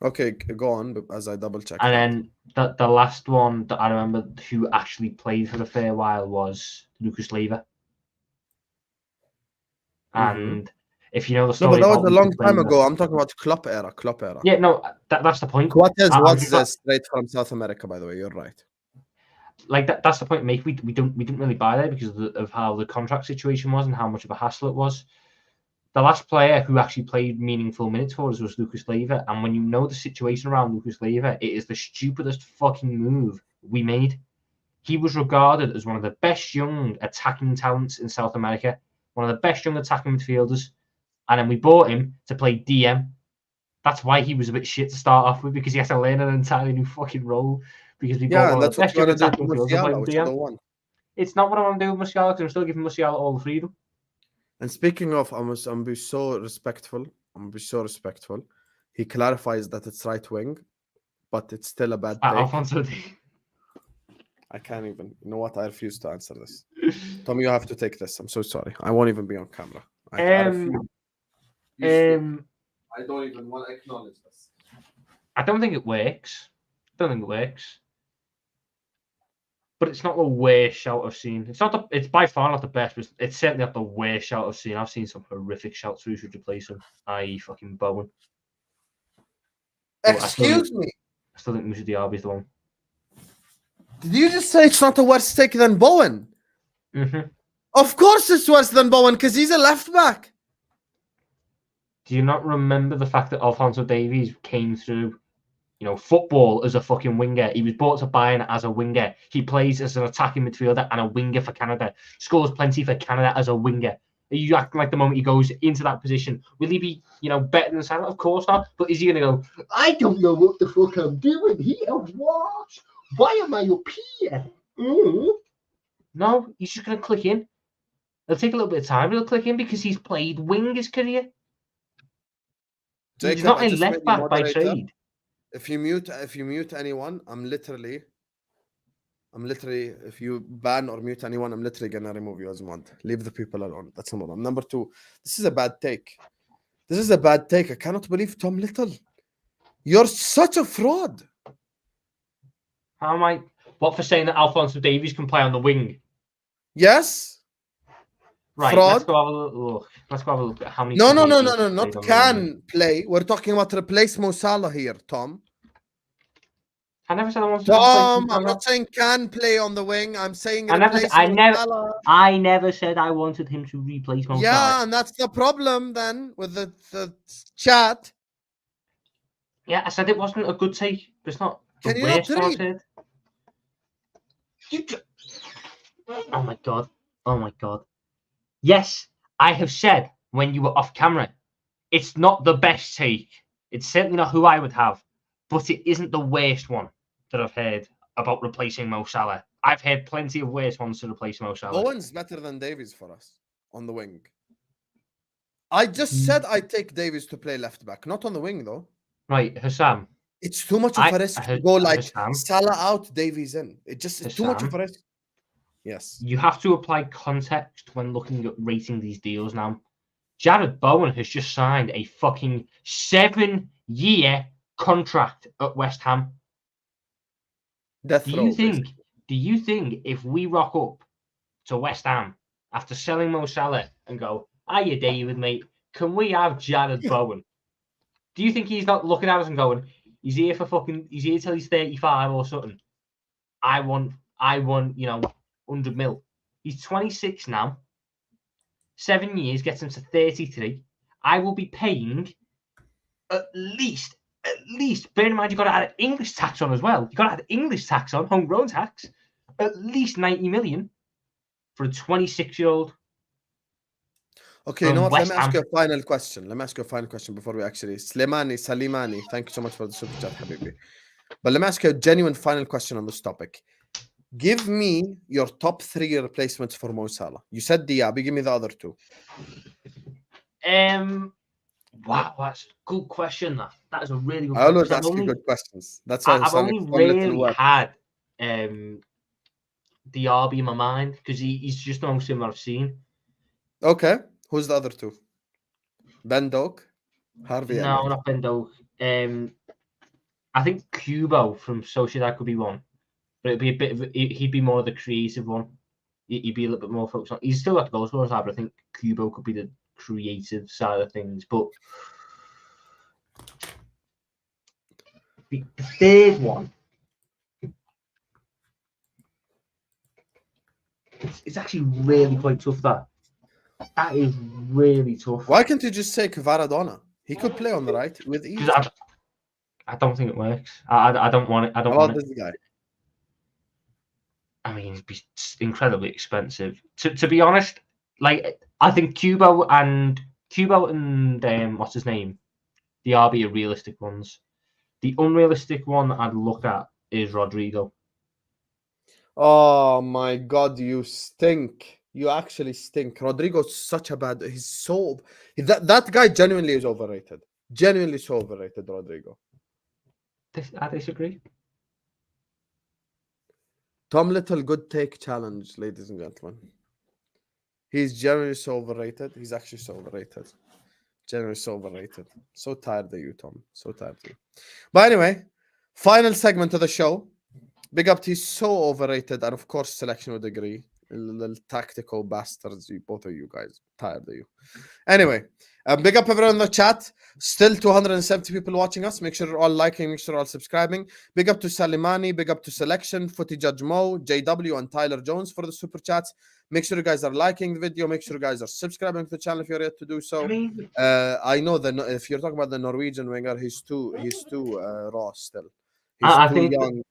Speaker 1: Okay, go on as I double check.
Speaker 2: And then the last one that I remember who actually played for a fair while was Lucas Leiva. And if you know the story,
Speaker 1: no, but that was a long time ago. I'm talking about Klopp era.
Speaker 2: Yeah, no, that's the point.
Speaker 1: Quartes was straight from South America, by the way. You're right.
Speaker 2: Like that's the point, mate. We didn't really buy there because of how the contract situation was and how much of a hassle it was. The last player who actually played meaningful minutes for us was Lucas Leiva, and when you know the situation around Lucas Leiva, it is the stupidest fucking move we made. He was regarded as one of the best young attacking talents in South America, one of the best young attacking midfielders, and then we bought him to play DM. That's why he was a bit shit to start off with, because he had to learn an entirely new fucking role. Because we bought one of the best young attacking midfielders to play DM. It's not what I want to do with Musiala, because I'm still giving Musiala all the freedom. And
Speaker 1: speaking of, I'm going to be so respectful. He clarifies that it's right wing, but it's still a bad take. I can't even. You know what? I refuse to answer this. Tommy, you have to take this. I'm so sorry. I won't even be on camera. I don't even want to acknowledge this.
Speaker 2: I don't think it works. But it's not the worst shout I've seen. It's by far not the best, but it's certainly not the worst shout I've seen. I've seen some horrific shouts who should replace him, i.e. fucking Bowen.
Speaker 1: Excuse me.
Speaker 2: I still think Musa Diaby is the one.
Speaker 1: Did you just say it's not a worse take than Bowen?
Speaker 2: Mm-hmm.
Speaker 1: Of course it's worse than Bowen, because he's a left back.
Speaker 2: Do you not remember the fact that Alphonso Davies came through, football as a fucking winger? He was brought to Bayern as a winger. He plays as an attacking midfielder and a winger for Canada. Scores plenty for Canada as a winger. Are you acting like the moment he goes into that position, will he be, better than Sane? Of course not. But is he going to go, I don't know what the fuck I'm doing here. What? Why am I up here? No, he's just going to click in. It'll take a little bit of time. He'll click in because he's played wing his career.
Speaker 1: Jacob,
Speaker 2: he's not a left back by trade.
Speaker 1: If you mute anyone, I'm literally, if you ban or mute anyone, I'm literally gonna remove you as mod. Leave the people alone. That's number one. Number two, this is a bad take. I cannot believe Tom Little. You're such a fraud.
Speaker 2: How am I? What, for saying that Alphonso Davies can play on the wing?
Speaker 1: Yes.
Speaker 2: Right,
Speaker 1: fraud.
Speaker 2: Let's go have a look at how many.
Speaker 1: No, not can play. We're talking about replace Mo Salah here, Tom.
Speaker 2: I never said I wanted to replace Mo
Speaker 1: I'm
Speaker 2: Salah.
Speaker 1: not saying can play on the wing. I'm saying
Speaker 2: I never,
Speaker 1: replace Mo Salah.
Speaker 2: I never said I wanted him to replace Mo Salah.
Speaker 1: Yeah, and that's the problem then with the chat.
Speaker 2: Yeah, I said it wasn't a good take, but it's not the
Speaker 1: Can you not
Speaker 2: worst one I've
Speaker 1: read?
Speaker 2: heard. Oh my god. Oh my god. Yes, I have said when you were off camera, it's not the best take. It's certainly not who I would have, but it isn't the worst one that I've heard about replacing Mo Salah. I've heard plenty of worse ones to replace Mo Salah.
Speaker 1: Bowen's better than Davies for us on the wing. I just said I take Davies to play left back, not on the wing though.
Speaker 2: Right, Husam.
Speaker 1: It's too much of a risk to go like Salah out, Davies in. It's too much of a risk. Yes.
Speaker 2: You have to apply context when looking at rating these deals now. Jared Bowen has just signed a fucking 7-year contract at West Ham. Do you think if we rock up to West Ham after selling Mo Salah and go, "Hiya, David, mate, can we have Jared Bowen?" Do you think he's not looking at us and going, he's here till he's 35 or something? I want, 100 mil. He's 26 now. 7 years gets him to 33. I will be paying at least, bear in mind you've got to add English tax on as well. You've got to add English tax on, homegrown tax, at least 90 million for a 26-year-old.
Speaker 1: Okay, you know what? Let me ask you a final question before we actually. Salimani, thank you so much for the super chat, Habibi. But let me ask you a genuine final question on this topic. Give me your top 3 replacements for Mo Salah. You said Diaby. Give me the other 2.
Speaker 2: Wow, that's a good question. That is a really good question.
Speaker 1: I always ask you good questions. That's why
Speaker 2: I've only really had Diaby in my mind because he's just the most similar I've seen.
Speaker 1: Okay. Who's the other 2? Ben Doak? Harvey?
Speaker 2: No, not Ben Doak. I think Kubo from Sociedad could be one. But it'd be a bit of he'd be more of the creative one. He'd be a little bit more focused on. He's still got the goal scorer side, but I think Kubo could be the creative side of things. But the third one, it's actually really quite tough. That is really tough.
Speaker 1: Why can't you just say Kvaradona? He could play on the right with ease.
Speaker 2: I don't think it works. I don't want it. I don't want
Speaker 1: this guy.
Speaker 2: I mean, it'd be incredibly expensive. To be honest, like I think Kubo and what's his name, the RB are realistic ones. The unrealistic one I'd look at is Rodrigo.
Speaker 1: Oh my god, you stink! You actually stink. Rodrigo's such a bad. He's so that guy genuinely is overrated. Genuinely so overrated, Rodrigo.
Speaker 2: I disagree.
Speaker 1: Tom Little good take challenge, ladies and gentlemen. He's generally so overrated. He's actually so overrated. Generally so overrated. So tired of you, Tom. So tired of you. But anyway, final segment of the show. Big up to you, so overrated. And of course, selection would agree. Little tactical bastards, both of you guys. Tired of you. Anyway, big up everyone in the chat. Still 270 people watching us. Make sure you're all liking, make sure you're all subscribing. Big up to Salimani, big up to Selection, Footy Judge Mo, JW, and Tyler Jones for the super chats. Make sure you guys are liking the video. Make sure you guys are subscribing to the channel if you're yet to do so. I know that if you're talking about the Norwegian winger, he's too raw still. He's too young.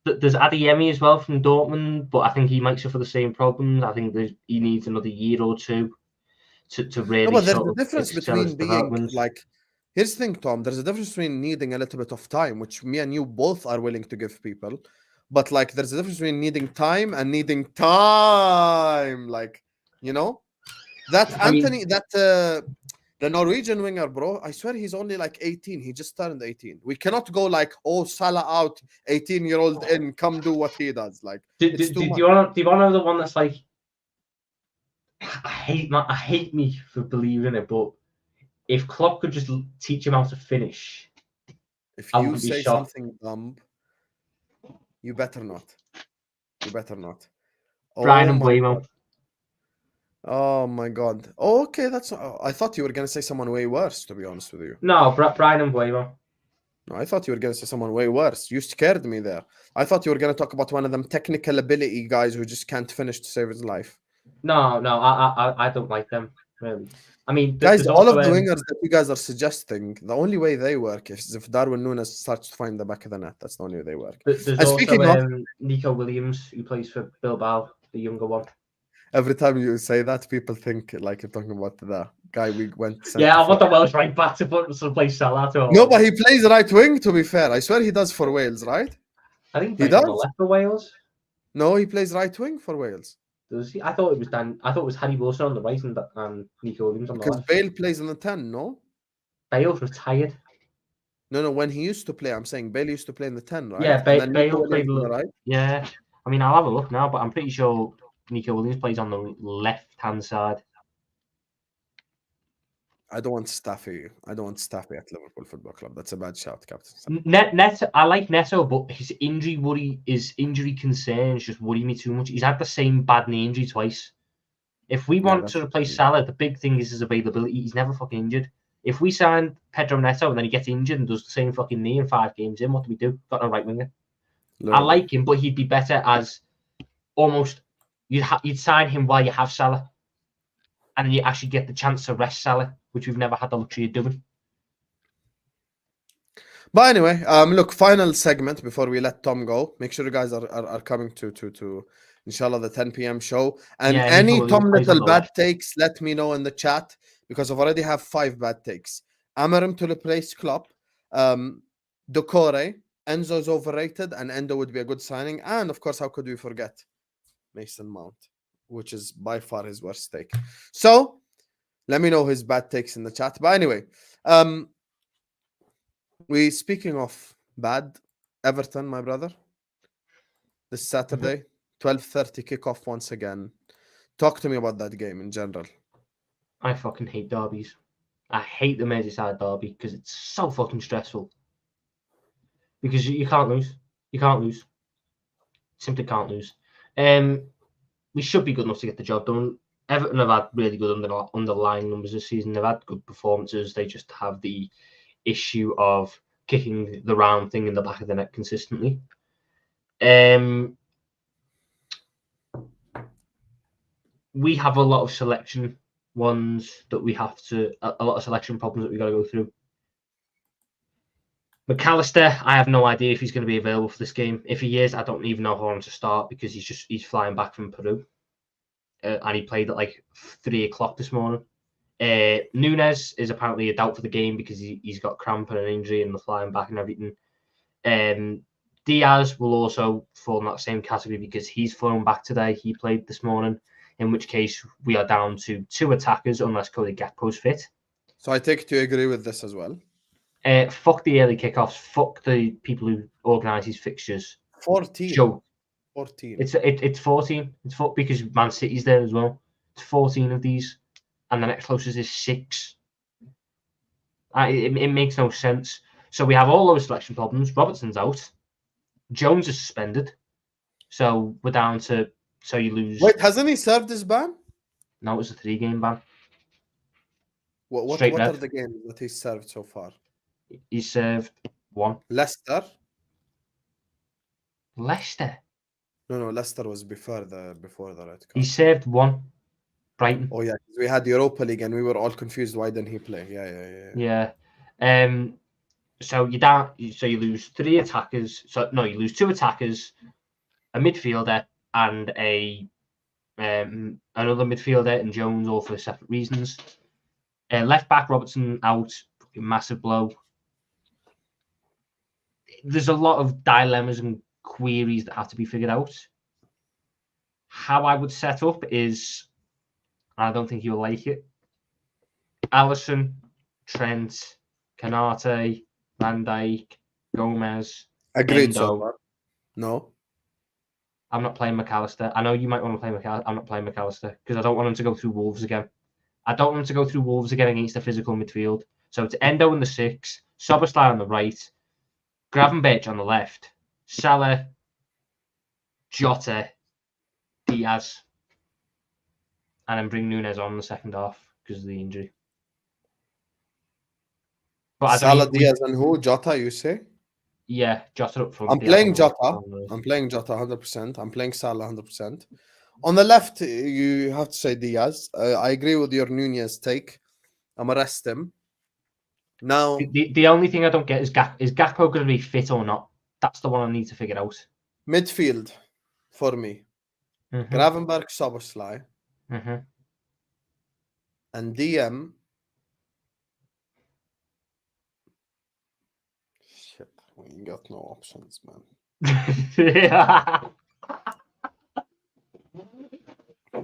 Speaker 2: There's Adeyemi as well from Dortmund, but I think he might suffer the same problems. I think he needs another year or two to really. No,
Speaker 1: but there's a difference between being like. Here's the thing, Tom. There's a difference between needing a little bit of time, which me and you both are willing to give people, but like there's a difference between needing time and needing time. Like, you know, the Norwegian winger, bro, I swear he's only like 18. He just turned 18. We cannot go like, oh, Salah out, 18-year-old in, come do what he does. Like,
Speaker 2: do you want to know the one that's like, I hate me for believing it, but if Klopp could just teach him how to finish,
Speaker 1: if you say something dumb, you better not. You better not.
Speaker 2: Brian and Buemo.
Speaker 1: Oh my god. Oh, okay, that's. I thought you were gonna say someone way worse. To be honest with you.
Speaker 2: No, Brian and Buemo.
Speaker 1: No, I thought you were going to say someone way worse. You scared me there. I thought you were going to talk about one of them technical ability guys who just can't finish to save his life.
Speaker 2: No, I don't like them really. I mean,
Speaker 1: Guys,
Speaker 2: there's
Speaker 1: all
Speaker 2: also
Speaker 1: of the wingers that you guys are suggesting, the only way they work is if Darwin Núñez starts to find the back of the net. That's the only way they work.
Speaker 2: there's
Speaker 1: And
Speaker 2: also
Speaker 1: speaking of,
Speaker 2: Nico Williams, who plays for Bilbao, the younger one.
Speaker 1: every time you say that, people think like you're talking about the guy we went.
Speaker 2: Yeah, I want the Welsh right back to play Salah.
Speaker 1: No, but he plays right wing. To be fair, I swear he does for Wales, right?
Speaker 2: I think
Speaker 1: He
Speaker 2: he plays on the
Speaker 1: does.
Speaker 2: left for Wales.
Speaker 1: No, he plays right wing for Wales.
Speaker 2: Does he? I thought it was Harry Wilson on the right and Nico Williams on the
Speaker 1: Because
Speaker 2: left.
Speaker 1: Bale plays in the 10, no?
Speaker 2: Bale's retired.
Speaker 1: No, when he used to play, I'm saying Bale used to play in the 10, right?
Speaker 2: Yeah,
Speaker 1: And then Nico
Speaker 2: Bale played.
Speaker 1: Williams on the right.
Speaker 2: Yeah, I mean, I'll have a look now, but I'm pretty sure Nico Williams plays on the left-hand side.
Speaker 1: I don't want Staffy. I don't want Staffy at Liverpool Football Club. That's a bad shout, Captain.
Speaker 2: I like Neto, but his injury concerns just worry me too much. He's had the same bad knee injury twice. If we want to replace Salah, the big thing is his availability. He's never fucking injured. If we sign Pedro Neto and then he gets injured and does the same fucking knee in 5 games in, what do we do? Got no right winger. I like him, but he'd be better as almost you'd sign him while you have Salah, and then you actually get the chance to rest Salah, which we've never had the luxury of doing.
Speaker 1: But anyway, look, final segment before we let Tom go. Make sure you guys are coming to inshallah the 10 p.m. show. And any Tom Little bad takes, let me know in the chat because I've already have 5 bad takes. Amarim to replace Klopp, Decore, Enzo's overrated, and Endo would be a good signing. And of course, how could we forget Mason Mount, which is by far his worst take. So let me know his bad takes in the chat. But anyway, speaking of bad, Everton, my brother, this Saturday, 12:30 kickoff once again. Talk to me about that game in general.
Speaker 2: I fucking hate derbies. I hate the Merseyside derby because it's so fucking stressful. Because you can't lose. You can't lose. Simply can't lose. We should be good enough to get the job done. Everton have had really good underlying numbers this season. They've had good performances. They just have the issue of kicking the round thing in the back of the net consistently. We have a lot of selection ones that we have to, a lot of selection problems that we got to go through. McAllister, I have no idea if he's going to be available for this game. If he is, I don't even know how to start because he's flying back from Peru. And he played at like 3 o'clock this morning. Núñez is apparently a doubt for the game because he's got cramp and an injury and the flying back and everything. Diaz will also fall in that same category because he's flown back today. He played this morning, in which case we are down to 2 attackers unless Cody Gakpo's fit.
Speaker 1: So I take it you agree with this as well.
Speaker 2: Fuck the early kickoffs. Fuck the people who organise these fixtures.
Speaker 1: 14.
Speaker 2: Joe.
Speaker 1: 14.
Speaker 2: It's 14. It's because Man City's there as well. It's 14 of these, and the next closest is 6. It makes no sense. So we have all those selection problems. Robertson's out. Jones is suspended. So we're down to. So you lose.
Speaker 1: Wait, hasn't he served his ban?
Speaker 2: No, it was a 3-game ban.
Speaker 1: What are the games that he's served so far?
Speaker 2: He served 1.
Speaker 1: Leicester. No, Leicester was before the red card.
Speaker 2: He served 1. Brighton.
Speaker 1: Oh yeah, we had Europa League and we were all confused. Why didn't he play? Yeah.
Speaker 2: So you're down. So you lose 3 attackers. So no, you lose 2 attackers, a midfielder, and another midfielder and Jones, all for separate reasons. Left back Robertson out, massive blow. There's a lot of dilemmas and queries that have to be figured out. How I would set up is, I don't think you'll like it. Alisson, Trent, Canate, Van Dijk, Gomez.
Speaker 1: Agreed so far. No.
Speaker 2: I'm not playing McAllister. I know you might want to play McAllister. I'm not playing McAllister because I don't want him to go through Wolves again. Against a physical midfield. So it's Endo in the 6, Szoboszlai on the right, Gravenberch on the left, Salah, Jota, Diaz, and then bring Núñez on the second half because of the injury. But
Speaker 1: Salah, Diaz, and who? Jota, you say?
Speaker 2: Yeah, Jota up front.
Speaker 1: I'm playing Jota. I'm playing Jota 100%. I'm playing Salah 100%. On the left, you have to say Diaz. I agree with your Nunez take. I'm gonna rest him. Now,
Speaker 2: the only thing I don't get is Gakpo going to be fit or not? That's the one I need to figure out.
Speaker 1: midfield for me. Gravenberg, Szoboszlai, and DM. Shit, we got no options, man.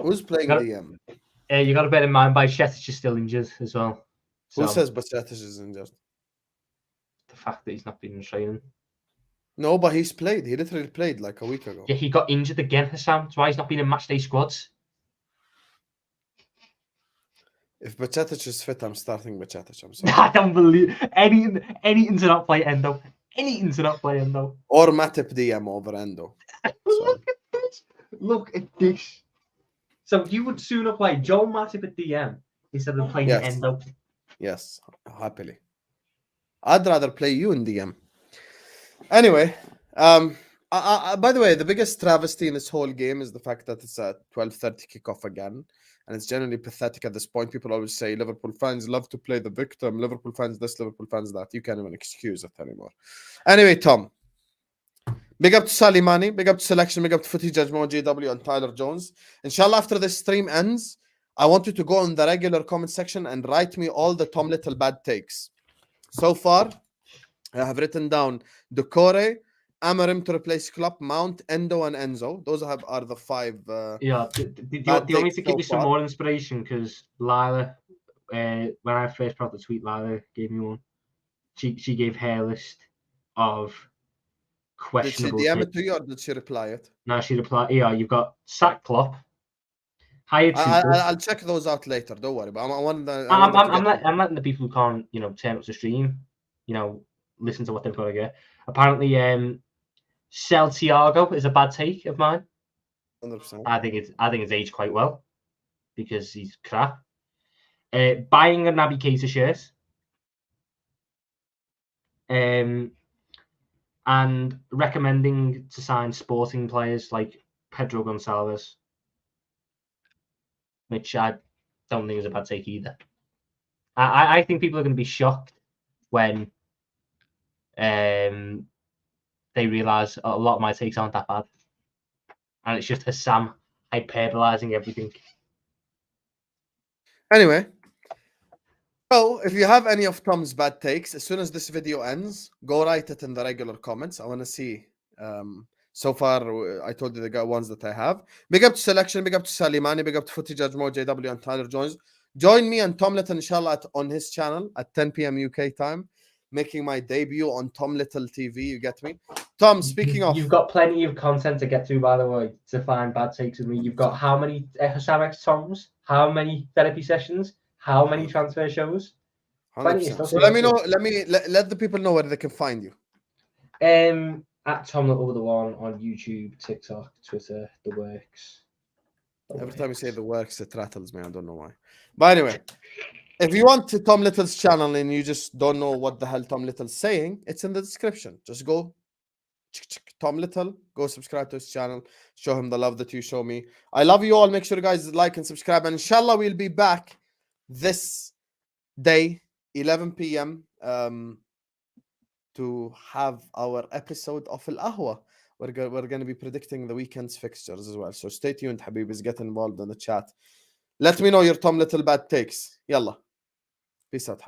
Speaker 1: Who's playing DM?
Speaker 2: You got to bear in mind, Bajcetic is still injured as well.
Speaker 1: Who says Bajcetic is injured?
Speaker 2: The fact that he's not been in training.
Speaker 1: No, but he's played. He literally played like a week ago.
Speaker 2: Yeah, he got injured again, Husam. That's why he's not been in matchday squads.
Speaker 1: If Bajcetic is fit, I'm starting Bajcetic. I'm sorry.
Speaker 2: I don't believe anything to not play Endo. Anything to not play Endo.
Speaker 1: Or Matip DM over Endo.
Speaker 2: Look at this. Look at this. So you would sooner play Joel Matip at DM instead of playing Endo?
Speaker 1: Yes, happily. I'd rather play you in DM. Anyway, by the way, the biggest travesty in this whole game is the fact that it's a 12:30 kickoff again. And it's generally pathetic at this point. People always say Liverpool fans love to play the victim. Liverpool fans this, Liverpool fans that. You can't even excuse it anymore. Anyway, Tom. Big up to Salimani. Big up to Selection. Big up to Footy Judge Mo, JW, and Tyler Jones. Inshallah, after this stream ends, I want you to go in the regular comment section and write me all the Tom Little bad takes. So far, I have written down Decore, Amarim to replace Klopp, Mount, Endo, and Enzo. Those are the 5.
Speaker 2: Yeah. Do you want me to give you some more inspiration? Because Lila, when I first brought the tweet, Lila gave me one. She gave her list of questionable.
Speaker 1: Did she DM it to you or did she reply it?
Speaker 2: No, she replied. Yeah, you've got sack Klopp.
Speaker 1: I'll check those out later. Don't worry. But
Speaker 2: I'm letting the people who can't, turn up to stream, listen to what they've got to get. Apparently, Sell Thiago is a bad take of mine.
Speaker 1: 100%.
Speaker 2: I think it's aged quite well because he's crap. Buying a Naby Keita shirt. And recommending to sign sporting players like Pedro Gonçalves, which I don't think is a bad take either. I think people are going to be shocked when they realise a lot of my takes aren't that bad. And it's just Husam hyperbolizing everything. Anyway.
Speaker 1: So, if you have any of Tom's bad takes, as soon as this video ends, go write it in the regular comments. I want to see. So far, I told you the ones that I have. Big up to Selection, big up to Salimani, big up to Footy Judge Mo, JW, and Tyler Jones. Join me and Tom Little, inshallah, on his channel at 10 p.m. UK time, making my debut on Tom Little TV. You get me? Tom, speaking of...
Speaker 2: You've got plenty of content to get to, by the way, to find bad takes with me. You've got how many Husam X Toms? How many therapy sessions? How many transfer shows?
Speaker 1: So let me know. Let the people know where they can find you.
Speaker 2: At Tom Little the One on YouTube, TikTok, Twitter, the works.
Speaker 1: Every time you say the works, it rattles me. I don't know why. But anyway, if you want to Tom Little's channel and you just don't know what the hell Tom Little's saying, it's in the description. Just go Tom Little, go subscribe to his channel, show him the love that you show me. I love you all. Make sure you guys like and subscribe, and inshallah we'll be back this day 11 p.m. To have our episode of Al Ahwa. We're going to be predicting the weekend's fixtures as well, so stay tuned, Habibis. Get involved in the chat. Let me know your Tom Little bad takes. Yalla, peace out.